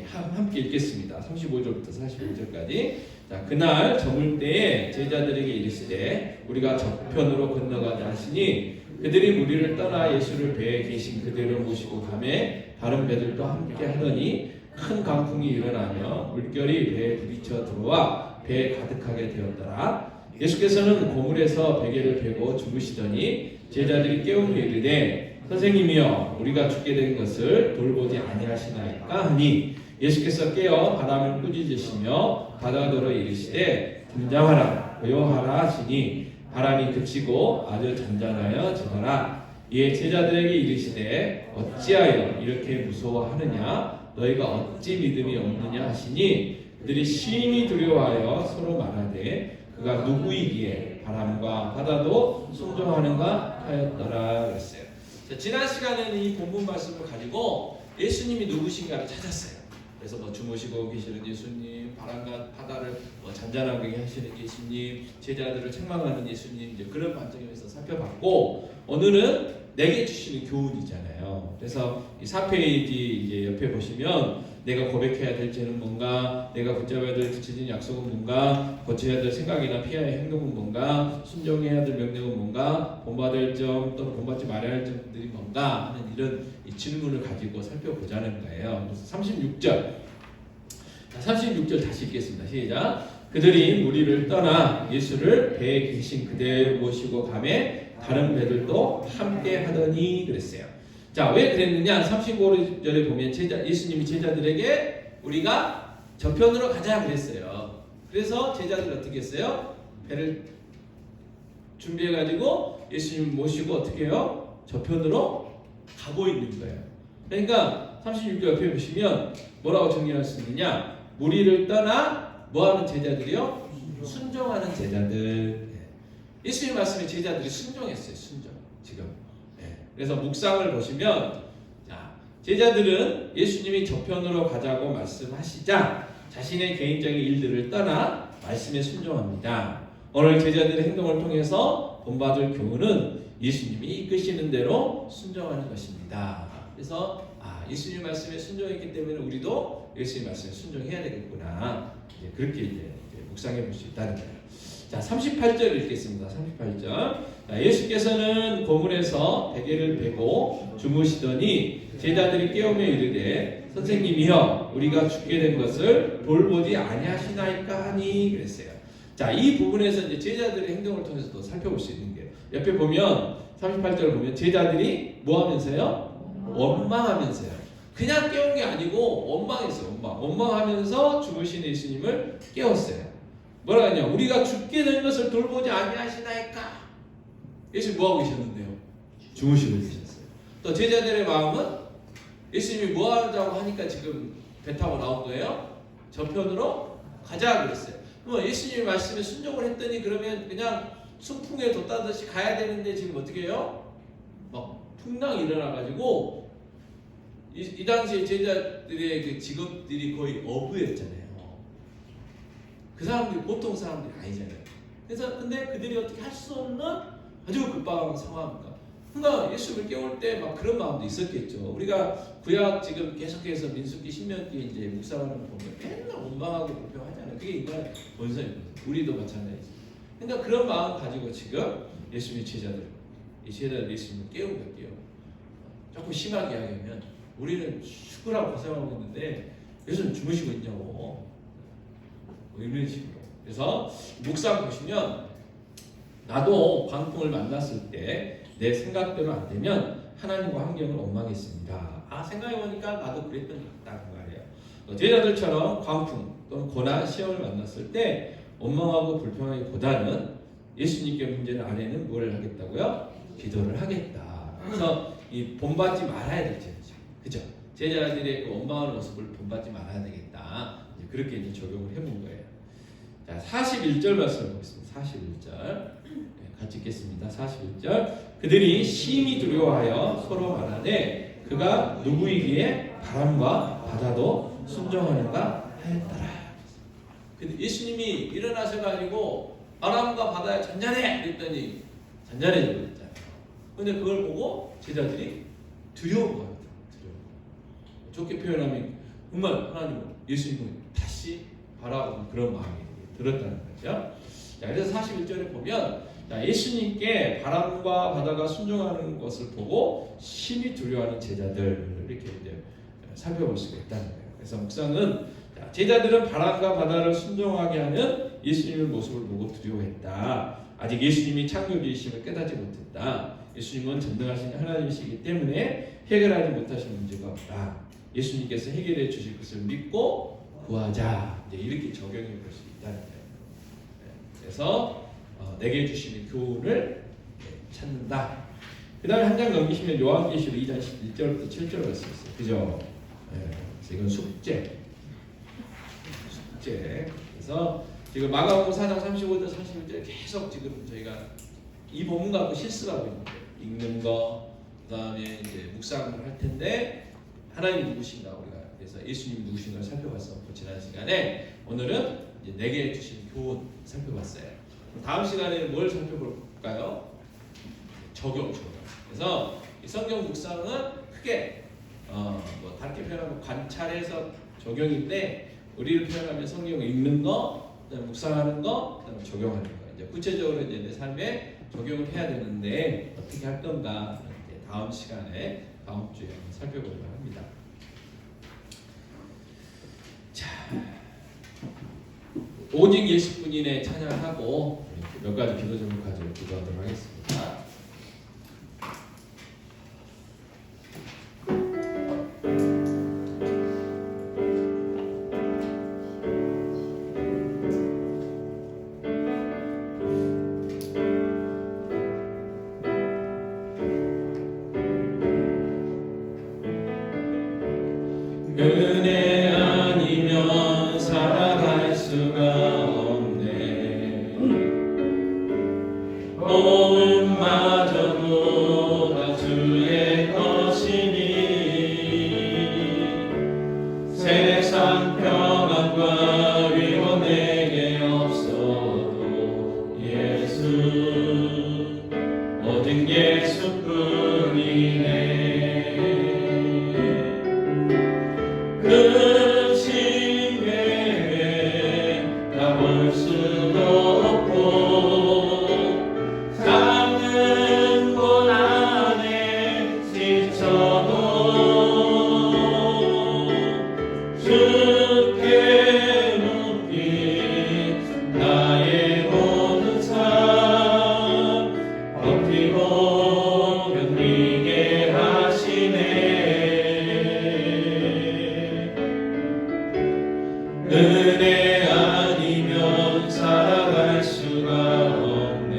함께 읽겠습니다. 35절부터 45절까지. 자, 그날 저물 때에 제자들에게 이르시되 우리가 저편으로 건너가자 하시니 그들이 무리를 떠나 예수를 배에 계신 그대로 모시고 가매 다른 배들도 함께 하더니 큰 강풍이 일어나며 물결이 배에 부딪혀 들어와 배에 가득하게 되었더라. 예수께서는 고물에서 베개를 펴고 주무시더니 제자들이 깨우며 이르되 선생님이여 우리가 죽게 된 것을 돌보지 아니하시나이까 하니 예수께서 깨어 바람을 꾸짖으시며 바다더러 이르시되 잠잠하라 고요하라 하시니 바람이 그치고 아주 잔잔하여 지더라. 이에 제자들에게 이르시되 어찌하여 이렇게 무서워하느냐 너희가 어찌 믿음이 없느냐 하시니 그들이 심히 두려워하여 서로 말하되 그가 누구이기에 바람과 바다도 순종하는가 하였더라 그랬어요. 자, 지난 시간에는 이 본문 말씀을 가지고 예수님이 누구신가를 찾았어요. 그래서 뭐 주무시고 계시는 예수님, 바람과 바다를 잔잔하게 하시는 예수님, 제자들을 책망하는 예수님, 이제 그런 관점에서 살펴봤고 오늘은 내게 주시는 교훈이잖아요. 그래서 이 4페이지 이제 옆에 보시면 내가 고백해야 될 죄는 뭔가, 내가 붙잡아야 될 구체적인 약속은 뭔가, 고쳐야 될 생각이나 피해야 할 행동은 뭔가, 순종해야 될 명령은 뭔가, 본받을 점 또는 본받지 말아야 할 점들이 뭔가 하는 이런 이 질문을 가지고 살펴보자는 거예요. 그래서 36절, 36절 다시 읽겠습니다. 시작. 그들이 무리를 떠나 예수를 배에 계신 그대로 모시고 가매 다른 배들도 함께 하더니 그랬어요. 자, 왜 그랬느냐? 35절에 보면 예수님이 제자들에게 우리가 저편으로 가자 그랬어요. 그래서 제자들 어떻게 했어요? 배를 준비해가지고 예수님 모시고 어떻게 해요? 저편으로 가고 있는 거예요. 그러니까 36절 옆에 보시면 뭐라고 정리할 수 있느냐? 무리를 떠나 뭐하는 제자들이요? 순종하는 제자들. 예수님 말씀에 제자들이 순종했어요. 순종. 지금. 그래서 묵상을 보시면 자, 제자들은 예수님이 저편으로 가자고 말씀하시자 자신의 개인적인 일들을 떠나 말씀에 순종합니다. 오늘 제자들의 행동을 통해서 본받을 교훈은 예수님이 이끄시는 대로 순종하는 것입니다. 그래서 예수님 말씀에 순종했기 때문에 우리도 예수님 말씀에 순종해야 되겠구나. 그렇게 이제 묵상해 볼 수 있다는 거예요. 자, 38절 읽겠습니다. 38절. 예수께서는 고문에서 베개를 베고 주무시더니 제자들이 깨우며 이르되 선생님이여 우리가 죽게 된 것을 돌보지 아니하시나이까 하니 그랬어요. 자, 이 부분에서 이제 제자들의 행동을 통해서도 살펴볼 수 있는 게 옆에 보면 38절을 보면 제자들이 뭐 하면서요? 원망하면서요. 그냥 깨운 게 아니고 원망했어요. 원망하면서 죽으신 예수님을 깨웠어요. 뭐라 하냐? 우리가 죽게 된 것을 돌보지 아니하시나이까. 예수님 뭐 하고 계셨는데요? 주무시고 계셨어요. 또 제자들의 마음은 예수님이 뭐 하자고 하니까 지금 배 타고 나온 거예요? 저편으로 가자 그랬어요. 그럼 예수님이 말씀에 순종을 했더니 그러면 그냥 순풍에 돛다듯이 가야 되는데 지금 어떻게 해요? 막 풍랑이 일어나가지고 이 당시에 제자들의 그 직업들이 거의 어부였잖아요. 그 사람들이 보통 사람들이 아니잖아요. 그래서 근데 그들이 어떻게 할 수 없는 아주 급박한 상황입니다. 그러니까 예수를 깨울 때 막 그런 마음도 있었겠죠. 우리가 구약 지금 계속해서 민수기, 신명기 이제 묵상하는 거 보면 맨날 원망하고 불평하잖아요. 그게 인간의 본성입니다. 우리도 마찬가지죠. 그러니까 그런 마음 가지고 지금 예수님의 제자들, 이 제자들 예수님을 깨우게요. 조금 심하게 하면 우리는 죽으라고 고생하고 있는데 예수는 주무시고 있냐고. 이런 식으로. 그래서 묵상 보시면 나도 광풍을 만났을 때 내 생각대로 안 되면 하나님과 환경을 원망했습니다. 생각해보니까 나도 그랬던 것 같다는 말이에요. 제자들처럼 광풍 또는 고난, 시험을 만났을 때 원망하고 불평하기보다는 예수님께 문제를 안에는 뭘 하겠다고요? 기도를 하겠다. 그래서 이 본받지 말아야 될 제자죠. 그죠? 제자들의 그 원망하는 모습을 본받지 말아야 되겠다. 이제 그렇게 이제 적용을 해본 거예요. 자, 41절 말씀을 보겠습니다. 41절. 같이 읽겠습니다. 41절. 그들이 심히 두려워하여 서로 말하되 그가 누구이기에 바람과 바다도 순종하는가 하였더라. 근데 예수님이 일어나셔가지고 바람과 바다에 잔잔해 그랬더니 잔잔해져 버렸잖아요. 근데 그걸 보고 제자들이 두려운 거예요. 좋게 표현하면 정말 하나님은 예수님을 다시 바라보는 그런 마음이 들었다는 거죠. 자, 그래서 41절에 보면 예수님께 바람과 바다가 순종하는 것을 보고 심히 두려워하는 제자들 이렇게 이제 살펴볼 수가 있다는 거예요. 그래서 묵상은 제자들은 바람과 바다를 순종하게 하는 예수님의 모습을 보고 두려워했다. 아직 예수님이 창조주이심을 깨닫지 못했다. 예수님은 전능하신 하나님이시기 때문에 해결하지 못하신 문제가 없다. 예수님께서 해결해 주실 것을 믿고 구하자. 이제 이렇게 적용해 볼 수 있다는 거예요. 그래서 내게 주시는 교훈을 찾는다. 그 다음에 한 장 넘기시면 요한계시록 2장 1절부터 7절 말씀 있어요. 그죠? 그래서 이건 숙제. 그래서 지금 마가복음 4장 35절 31절 계속 지금 저희가 이 본문 갖고 실습하고 있는 거예요. 읽는 거, 그 다음에 이제 묵상을 할 텐데 하나님 누구신가 우리가 그래서 예수님 누구신가를 살펴봤었고 지난 시간에 오늘은 이제 내게 주신 교훈 살펴봤어요. 다음 시간에 뭘 살펴볼까요? 적용. 그래서 이 성경 묵상은 크게 뭐 다르게 표현하면 관찰해서 적용인데 우리를 표현하면 성경 읽는 거, 그다음에 묵상하는 거, 그다음에 적용하는 거. 이제 구체적으로 이제 내 삶에 적용을 해야 되는데 어떻게 할 건가? 이제 다음 시간에 다음 주에 살펴보려고 합니다. 자, 오직 예수뿐인의 찬양하고 몇 가지 기도 제목 가지고 기도하도록 하겠습니다. 은혜 아니면 살아갈 수가 없네. 몸마저도 다 주의 것이니 세상 평안과 위로 내게 없어도 예수 오직 예수뿐이네. 그 시계에 가볼 수도 없고 작은 고난에 지쳐도 주께 묶인 나의 모든 삶 버티고 견디게 하시네. 은혜 아니면 살아갈 수가 없네.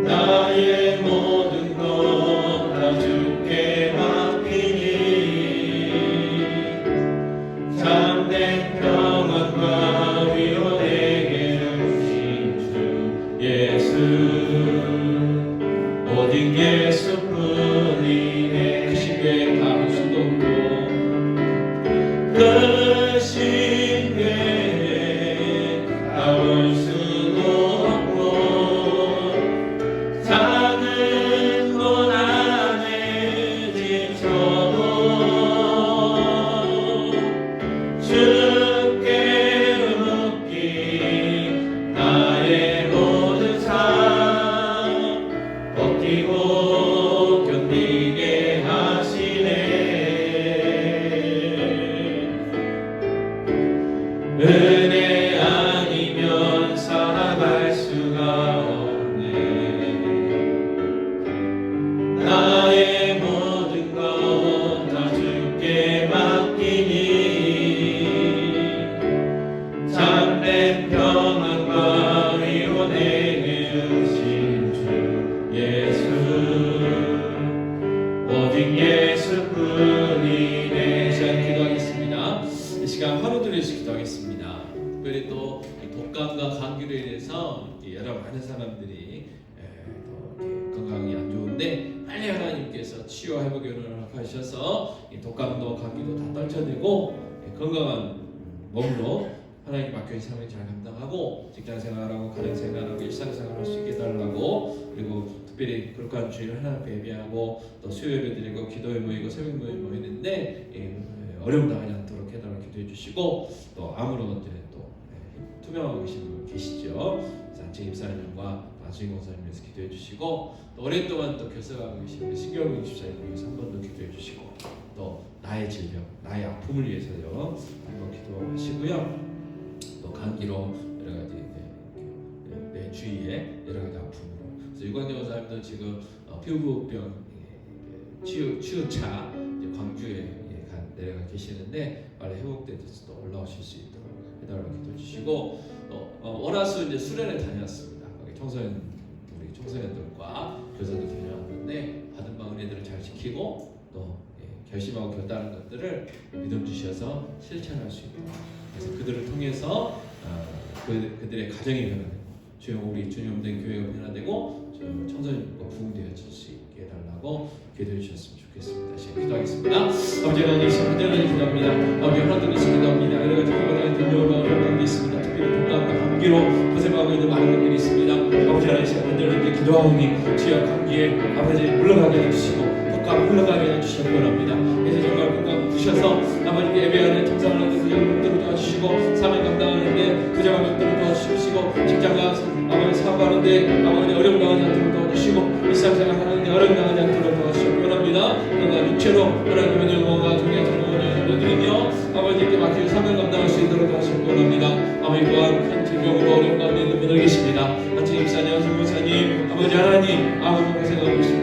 나의 모든 것 다 주께 맡기니 참된 평안과 위로 내게 주신 주 예수 오직 예수뿐이네. 그 시대에 가볼 수도 없고 그 시계에 가볼 수도 없고 작은 고난에 지쳐도 주께 묶인 나의 모든 삶 버티고 견디게 하시네. 은혜 아니면 살아갈 수가 없네. 나의 모든 것 다 주께 맡기니 참된 평안과 위로 내게 주신 주 예수 오직 예수뿐이네. 이 시간 기도하겠습니다. 이 시간 하루 들여서 기도하겠습니다. 특별히 또 독감과 감기로 인해서 여러 많은 사람들이 또 이렇게 건강이 안 좋은데 빨리 하나님께서 치유와 회복을 허락하셔서 이 독감도 감기도 다 떨쳐내고 건강한 몸으로 하나님 맡겨진 삶을 잘 감당하고 직장생활하고 가정생활하고 일상생활할 수 있게 해달라고, 그리고 특별히 거룩한 주일 하나님 앞에 예배하고 또 수요예배 드리고 기도회 모이고 새벽 모이는데 어려움 당하지 않도록 해달라고 기도해 주시고, 또 암으로 이제 또 투병하고 계신 분 계시죠. 안채 집사님과 안수인 공사님 위해서 기도해 주시고, 또 오랫동안 또 결석하고 계신 우리 신경민 집사님 위해서 한 번 더 기도해 주시고, 또 나의 질병, 나의 아픔을 위해서요 한번 기도하시고요. 또 감기로 여러 가지 내 주위에 여러 가지 아픔으로, 그래서 유광재 원사님도 지금 피부병 치유차 광주에 내려가 계시는데 빨리 회복돼서 또 올라오실 수 있도록 해달라고 기도해 주시고, 또 월화수 이제 수련회 다녔습니다. 거기 우리 청소년들과 교사들 다녀왔는데 받은 바 은혜들을 잘 지키고 또 결심하고 결단한 것들을 믿음 주셔서 실천할 수 있도록, 그래서 그들을 통해서 그들의 가정이 변화되고 우리 주님 없는 교회가 변화되고 청소년과 부흥되어질 수 있게 해달라고 기도해 주셨으면 좋겠습니다. 지금 기도하겠습니다. 아버지 하나님, 간절히 기도합니다. 아버지 하나님 기도합니다. 여러 가지 기도가 들려오고 어려운 관계 있습니다. 특별히 독감과 감기로 고생하고 있는 많은 분들이 있습니다. 아버지 하나님 간절히 기도하오니 주여 감기에 아버지 물러가게 해주시고 독감 물러가게 해주시기 원합니다. 그래서 정말 건강 주셔서 아버지께 예배하는 청상을 하는 여러분들을 도와주시고 사명 감당하는데 부정한 것들을 도와주시고 직장과 아버지 사업하는데 아버지 어려움 당하지 않도록 도와주시고 일상생활 하는데 어려움 당하지 않도록 도와주시고 원합니다. 그가 육체로 하나님의 영광과 종의 정복을 드리며 아버지께 맡기고 사명 감당할 수 있도록 도와주시고 원합니다. 아버지 또한 큰 질병으로 어려움 가운데 있는 분들 계십니다. 한층 입사님, 한승무사님, 아버지 하나님, 아버지 고생하고 계십니다.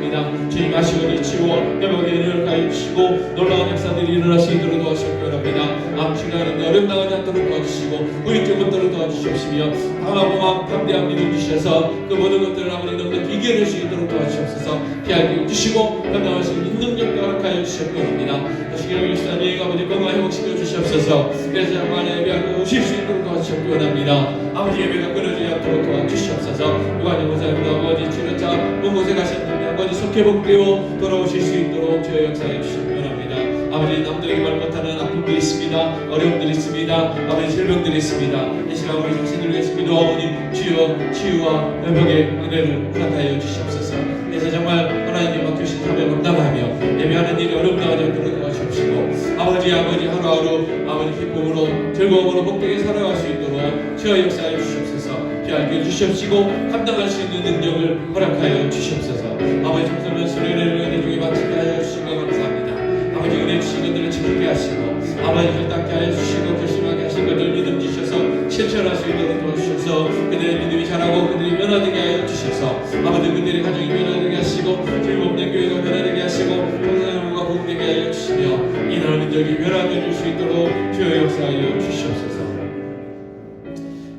주님 아시오니 치워 회복의 은혜를 가해주시고 놀라운 역사들이 일어날 수 있도록 도와주시기 바랍니다. 암치료하는데 어려움 당하지 않도록 도와주시고 후유증 것들을 도와주시옵시며 강하고 담대한 믿음 주셔서 그 모든 것들을 아버지 너무나 이겨낼 수 있도록 도와주시옵소서. 피하게 주시고 감당할 수 있는 능력도 허락하여 주시기 바랍니다. 시경의 역사님 아버지 건강 회복시켜 주시옵소서. 그래서 장관의 예배하고 오실 수 있도록 도와주시기 원합니다. 아버지 예배가 끊어지지 않도록 도와주시옵소서. 유관의 모사입니다. 아버지 치료차 몸곳에 가셨는데 아버지 속해 복되어 돌아오실 수 있도록 주의 역사해 주시기 원합니다. 아버지 남들에게 말 못하는 아픔들이 있습니다. 어려움들이 있습니다. 아버지 질병들이 있습니다. 이 시간 우리 자신을 위해서 기도하오니 주여 치유와 회복의 은혜를 허락하여 주시옵소서. 그래서 정말 하나님께 맡기신 사명을 감당하며 예배하는 일이 어렵다 하지 않도록 도와주시옵시고 아버지 하루하루 아버지 기쁨으로 즐거움으로 복되게 살아갈 수 있도록 주여 역사해 주시옵소서. 피하게 주시옵시고 감당할 수 있는 능력을 허락하여 주시옵소서. 아버지 청소년 수련회를 은혜 중에 마치게 하여 주신 것 감사합니다. 아버지 은혜 주신 것들을 지키게 하시고 아버지 결단케 하여 주시고 결심하게 하신 것들 믿음 주셔서 실천할 수 있도록 도와주셔서 그들의 믿음이 자라고 그들이 변화되게 하여 주셔서 아버지 그들의 가정이 변화되게 하시고 죄없는 교회가 변화되게 하시고 청소년부가 복되게 하여 주시며 이 나라 민족이 변화되어질 수 있도록 주여 역사하여 주시옵소서.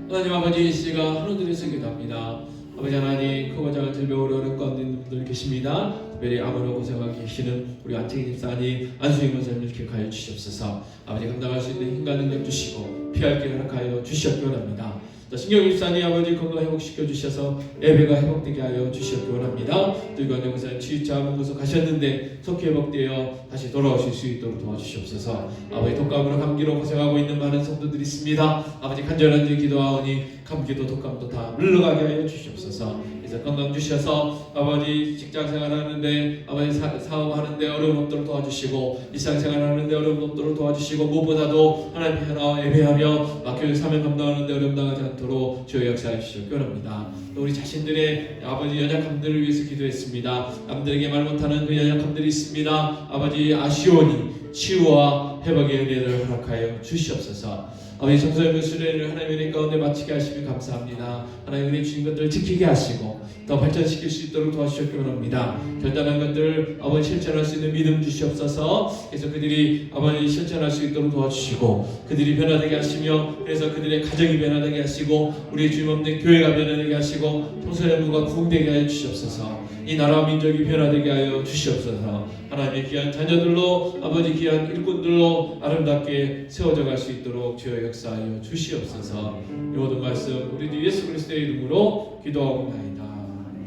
하나님 아버지 이 시간 하루들에서 기도합니다. 아버지 하나님 크고 작은 질병으로 어려운 가운데 있는 분들 계십니다. 특별히 아무로 고생하고 계시는 우리 안택인 집사님, 안수인 권사님을 기억하여 주시옵소서. 아버지 감당할 수 있는 힘과 능력 주시고 피할 길 허락하여 주시옵기 원합니다. 또 신경 집사님 아버지 건강 회복시켜 주셔서 예배가 회복되게 하여 주시옵기 원합니다. 또 이관 영사님 치유차 문구소 가셨는데 속히 회복되어 다시 돌아오실 수 있도록 도와주시옵소서. 아버지 독감으로 감기로 고생하고 있는 많은 성도들이 있습니다. 아버지 간절한지 기도하오니 감기도 독감도 다 물러가게 하여 주시옵소서. 그래서 건강 주셔서 아버지 직장 생활하는데 아버지 사업하는데 어려움 없도록 도와주시고 일상생활 하는데 어려움 없도록 도와주시고 무엇보다도 하나님 현화 예배하며 맡겨진 사명 감당하는데 어려움 당하지 않도록 주여 역사해 주시기 원합니다. 또 우리 자신들의 아버지 연약함들을 위해서 기도했습니다. 남들에게 말 못하는 그 연약함들이 있습니다. 아버지 아시오니 치유와 회복의 은혜를 허락하여 주시옵소서. 아버지 청소년 수련회를 하나님의 은혜 가운데 마치게 하시면 감사합니다. 하나님의 은혜 주신 것들을 지키게 하시고 더 발전시킬 수 있도록 도와주시기 원합니다. 결단한 것들을 아버지 실천할 수 있는 믿음 주시옵소서. 그래서 그들이 아버지 실천할 수 있도록 도와주시고 그들이 변화되게 하시며 그래서 그들의 가정이 변화되게 하시고 우리 주님 없는 교회가 변화되게 하시고 청소년부가 구원되게 하여 주시옵소서. 이 나라와 민족이 변화되게 하여 주시옵소서. 하나님의 귀한 자녀들로 아버지 귀한 일꾼들로 아름답게 세워져 갈 수 있도록 주여 역사하여 주시옵소서. 이 모든 말씀 우리 주 예수 그리스도의 이름으로 기도하옵나이다.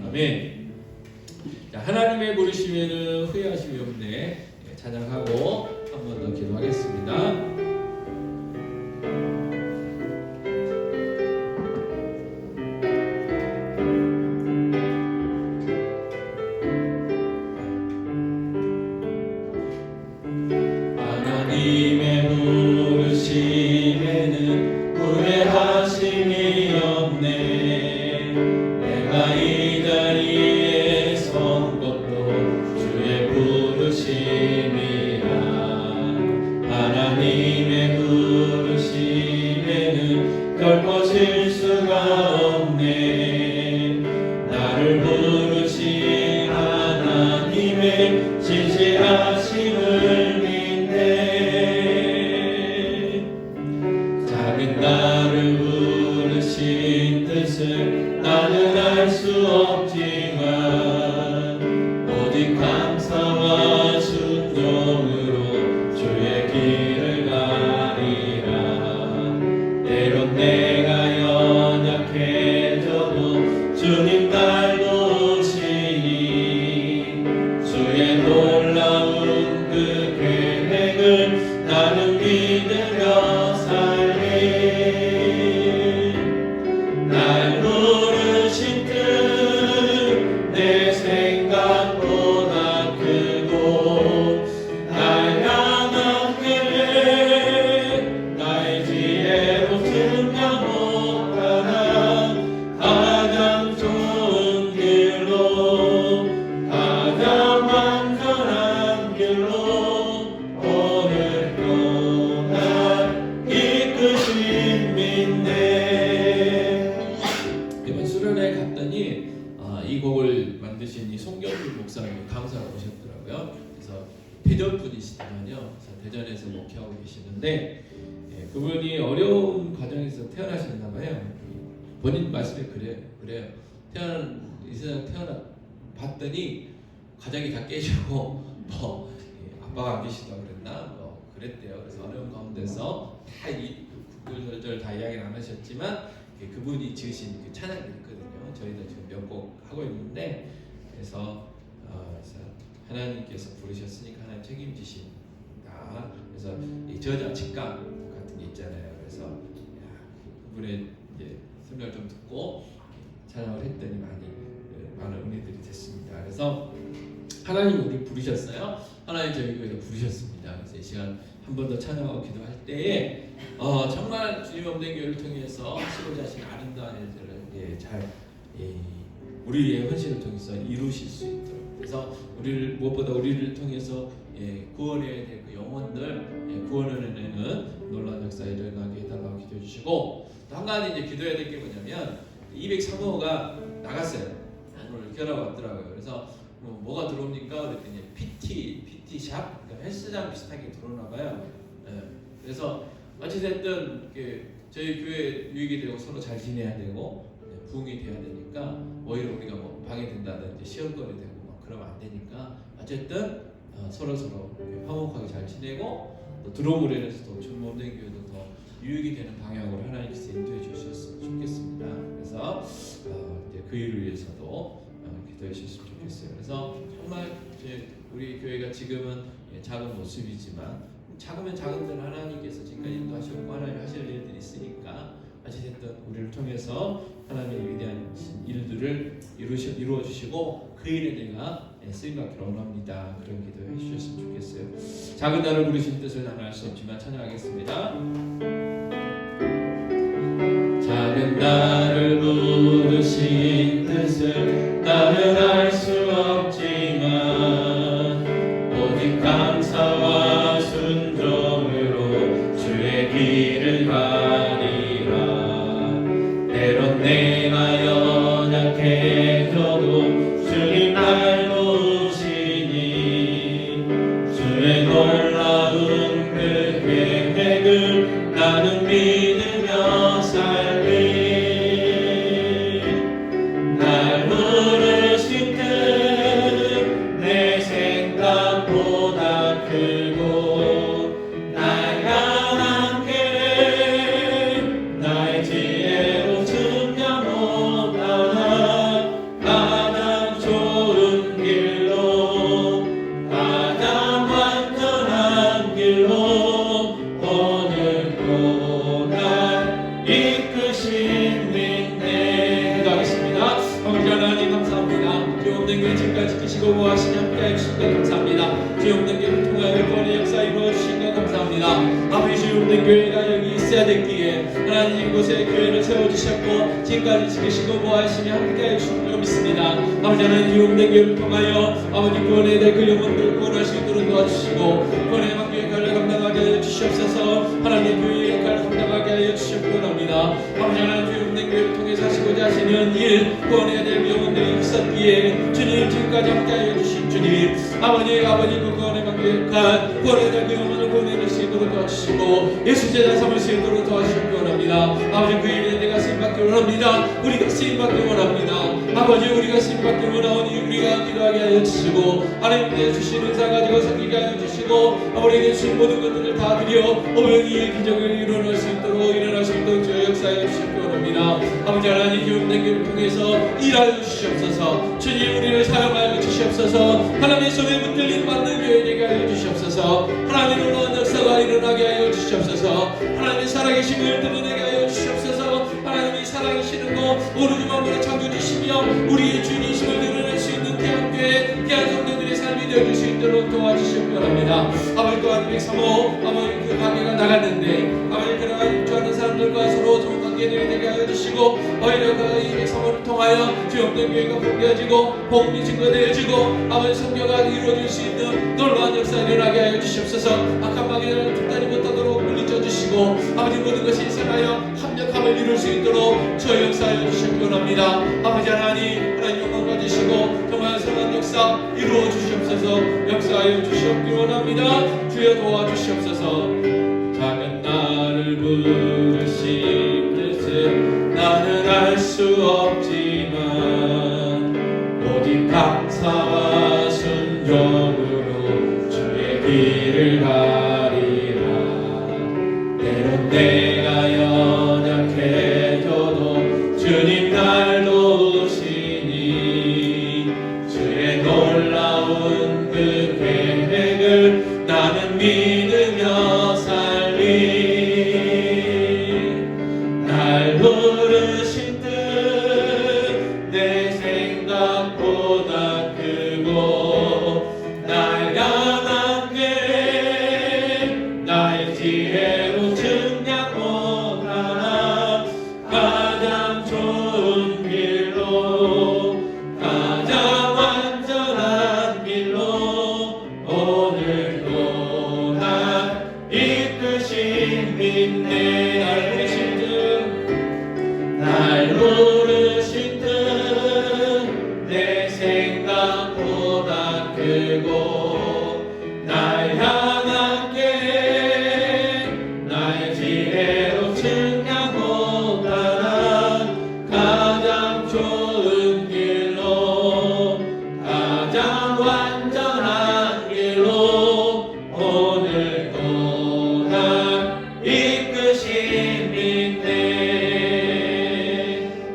아멘. 자, 하나님의 부르심에는 후회하심이 없네. 찬양하고 한 번 더 기도하겠습니다. 하나님의 부르심에는 후회하심이 없네. 내가 이 자리에 선 것도 주의 부르심이라. 하나님의 부르심에는 결코 실수가 없네. 나를 부르신 하나님의 지시하심을 나를 부르신 뜻을 나는 알 수 없지만 오직 감사와 순종으로 주의 길을 가리라. 때론 내가 연약해져도 주님 날 도우시니 주의 놀라운 그 계획을 나는 믿으며 살리. 날 부르신 뜻 강사에 갔더니 이 곡을 만드신 이 송경준 목사님 강사로 오셨더라고요. 그래서 대전 분이시더만요. 그래서 대전에서 목회하고 계시는데 그분이 어려운 과정에서 태어나셨나 봐요. 본인 말씀에 그래요. 이 세상 봤더니 가정이 다 깨지고 아빠가 안 계시다고 그랬나 그랬대요. 그래서 어려운 가운데서 다 이 구절절 다 이야기는 안 하셨지만 그분이 지으신 그 찬양이 있거든요. 저희도 지금 몇 곡 하고 있는데 그래서 하나님께서 부르셨으니까 하나님 책임지신다. 그래서 이 저자 직감 같은 게 있잖아요. 그래서 그분의 설명을 좀 듣고 찬양을 했더니 많은 은혜들이 됐습니다. 그래서 하나님 우리 부르셨어요. 하나님 저희 교회도 부르셨습니다. 그래서 이 시간 한 번 더 찬양하고 기도할 때에 정말 주님 없는 교회를 통해서 하시고자 하신 아름다운 일들을 잘 우리의 헌신을 통해서 이루실 수 있도록, 그래서 무엇보다 우리를 통해서 구원해야 될 그 영혼들 구원을 내는 놀라운 역사에 일어나게 해달라고 기도해 주시고, 또 한 가지 이제 기도해야 될 게 뭐냐면 203호가 나갔어요. 오늘 결합 왔더라고요. 그래서 뭐가 들어옵니까? 그랬더니 PT 샵, 그러니까 헬스장 비슷하게 들어오나 봐요. 그래서 어찌됐든 저희 교회 유익이 되고 서로 잘 지내야 되고 부흥이 돼야 되니까 오히려 우리가 방해된다든지 시험거리 되고 그러면 안 되니까 어쨌든 서로 화목하게 잘 지내고 또 들어옴으로 인해서 또 주님없는 교회도 더 유익이 되는 방향으로 하나님께서 인도해 주셨으면 좋겠습니다. 그래서 이제 그 일을 위해서도 기도해 주셨으면 좋겠어요. 그래서 정말 우리 교회가 지금은 작은 모습이지만 작으면 작은 대로 하나님께서 지금까지 인도하셨고 하나님 하실 일들이 있으니까 어찌됐든 우리를 통해서 하나님의 위대한 일들을 이루어 주시고 그 일에 내가 쓰임받기를 원합니다. 그런 기도해 주셨으면 좋겠어요. 작은 나를 부르신 뜻을 나는 알 수 없지만 찬양하겠습니다. 작은 나를 부르신 뜻을 나는 알 수 없지만 오직 감사와 순종으로 주의 길을 가리라. 때론 내가 연약해져도 주님 날 도우시니 주의 놀라운 그 계획을 나는 믿으며 살리. 날 부르신 뜻 내 생각보다 크고 날 향한 계획 나의 지혜로 증명 못한 가장 좋은 길로 가장 완전한 길로 오늘도 날 이끄신 은혜. 기도하겠습니다. 아버지 하나님 감사합니다. 주 없는 교회 지금까지 지키시고 보호하시니 함께해 주신 것 감사합니다. 주 없는 교회를 통하여 구원의 역사 이루어 주신 것 감사합니다. 아버지 주 없는 교회가 여기 있어야 됐기에 하나님 이곳에 교회를 세워주셨고 지금까지 지키시고 보호하시니 함께해 주신 것 믿습니다. 아버지 하나님 주 없는 교회를 통하여 아버지 구원해야 될 그 영혼들 구원할 수 있도록 도와주시고 구원의 막교의 역할을 감당하게 하여 주시옵소서. 하나님 교회의 역할을 감당하게 하여 주시옵기 원합니다. 아버지 하나님 주 없는 교회를 통해서 하시고자 하시는 일 구원해야 될 영혼들이 있었기에 주님 지금까지 함께하여 주신 주님 아버지 그 구원의 막교의 역할 구원해야 될 그 영혼을 구원해낼 수 있도록 도와주시고 예수 제자 삼을 수 있도록 도와주시옵기 원합니다. 아버지 그 일에 내가 쓰임받기 원합니다. 우리가 쓰임받기 원합니다. 아버지 우리가 쓰임받기 원하오니 우리가 기도하게 하여 주시고 하나님께 주신 은사 가지고 섬기게 하여 주시고 우리에게 주신 모든 것들을 다 드려 오병이의 기적을 일어날 수 있도록 주의 역사해 주시옵기 원합니다. 아버지 하나님 주 없는 교회를 통해서 일하여 주시옵소서. 주님 우리를 사용하여 주시옵소서. 하나님의 손에 붙들림 받는 교회 되게 하여 주시옵소서. 하나님의 놀라운 역사가 일어나게 하여 주시옵소서. 하나님의 살아계심을 드러내게 하여 주시옵소서. 하나님이 살아계시는 것 오로지 만물의 창조주시며 우리의 주님이심을 드러낼 수 있는 귀한 성도들의 삶이 되어줄 수 있도록 도와주시옵기 원합니다. 아버지 또한 203호 아버지 그 가게가 나갔는데 아버지 그러나 입주하는 사람들과 서로 좋은 관계들이 되게 하여 주시고 오히려 그 203호를 통하여 주 없는 교회가 복되어지고 복음이 증거되어지고 아버지 성교가 이루어질 수 있는 놀라운 역사를 일어나게 하여 주시옵소서. 악한 마귀를 듣다리 못하도록 물리쳐 주시고 주시고 아버지 모든 것이 생하여 합력함을 이룰 수 있도록 주여 역사하여 주시기 원합니다. 아버지 하나님 영광 받으시고 정말 선한 역사 이루어 주시옵소서. 역사하여 주시옵기 원합니다. 주여 도와주시옵소서. 작은 나를 부르신 뜻은 나는 알 수 없지만 오직 감사와 순종으로 주의 길을 가리라. 때론 내가 연약해져도 주님 날 도우시니 주의 놀라운 그 계획을 나는 믿으며 살리. 날 부르신 뜻 내 생각보다 크고 날 향한 길 나의 지혜로 측량 못하나 가장 좋은 길로 가장 완전한 길로 오늘도 날 이끄신 믿네. 날 부르신 뜻 내 생각보다 크고 날 향한 길 나의 지혜로 측량 못하나 가장 좋은 길로 가장 완전한 길로 오늘도 날 이끄신 믿네.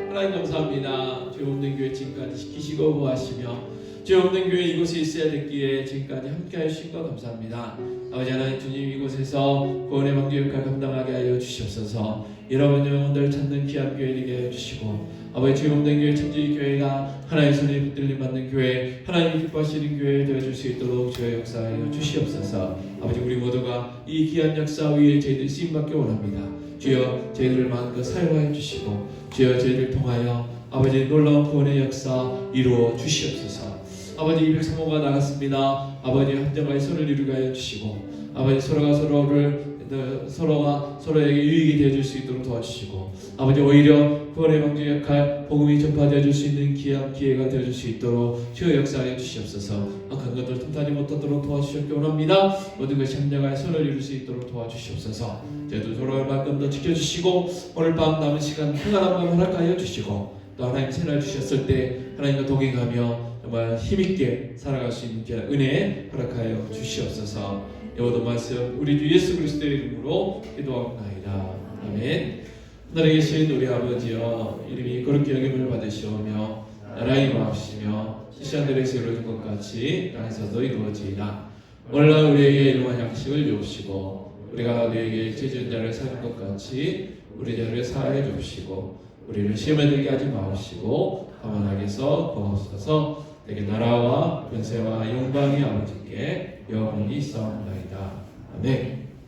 하나님 감사합니다. 주의 없는 교회 지금까지 지키시고 보호하시며 주의 없는 교회 이곳에 있어야 됐기에 지금까지 함께하여 주신 것 감사합니다. 아버지 하나님 주님 이곳에서 구원의 방주 역할 감당하게 하여 주시옵소서. 여러분의 영혼들을 찾는 귀한 교회 되게 하여 주시고 아버지 주의 없는 교회 천주의 교회가 하나님의 손에 붙들림 받는 교회 하나님이 기뻐하시는 교회 되어줄 수 있도록 주의 역사하여 주시옵소서. 아버지 우리 모두가 이 귀한 역사 위에 저희들 쓰임받기 원합니다. 주여 저희들을 마음껏 사용하여 주시고 주여 저희를 통하여 아버지 놀라운 구원의 역사 이루어 주시옵소서. 아버지 203호가 나갔습니다. 아버지 한정하여 손을 이루게 하여 주시고 아버지 서로가 서로에게 유익이 되어줄 수 있도록 도와주시고 아버지 오히려 구원의 방주 역할 복음이 전파되어줄 수 있는 귀한 기회가 되어줄 수 있도록 주여 역사하여 주시옵소서. 악한 것들 틈타지 못하도록 도와주시옵기 원합니다. 모든 것이 합력하여 선을 이룰 수 있도록 도와주시옵소서. 저희도 서로를 만큼 더 지켜주시고 오늘 밤 남은 시간 평안한 밤 허락하여 주시고 또 하나님 새날 주셨을 때 하나님과 동행하며 정말 힘있게 살아갈 수 있는 귀한 은혜 허락하여 주시옵소서. 모든 말씀 우리 주 예수 그리스도의 이름으로 기도합니다. 아멘. 하늘에 계신 우리 아버지여 이름이 거룩히 여김을 받으시오며 나라의 마옵시며 뜻이 하늘에서 이루어진 것 같이 땅에서도 이루어지이다. 오늘날 우리에게 일용할 양식을 주옵시고 우리가 우리에게 죄지은 자를 사는 것 같이 우리 죄를 사하여 주옵시고 우리를 시험에 들게 하지 마옵시고 다만 악에서 구하옵소서. 내게 나라와 권세와 영광이 아버지께 영원히 있사옵나이다. 아멘.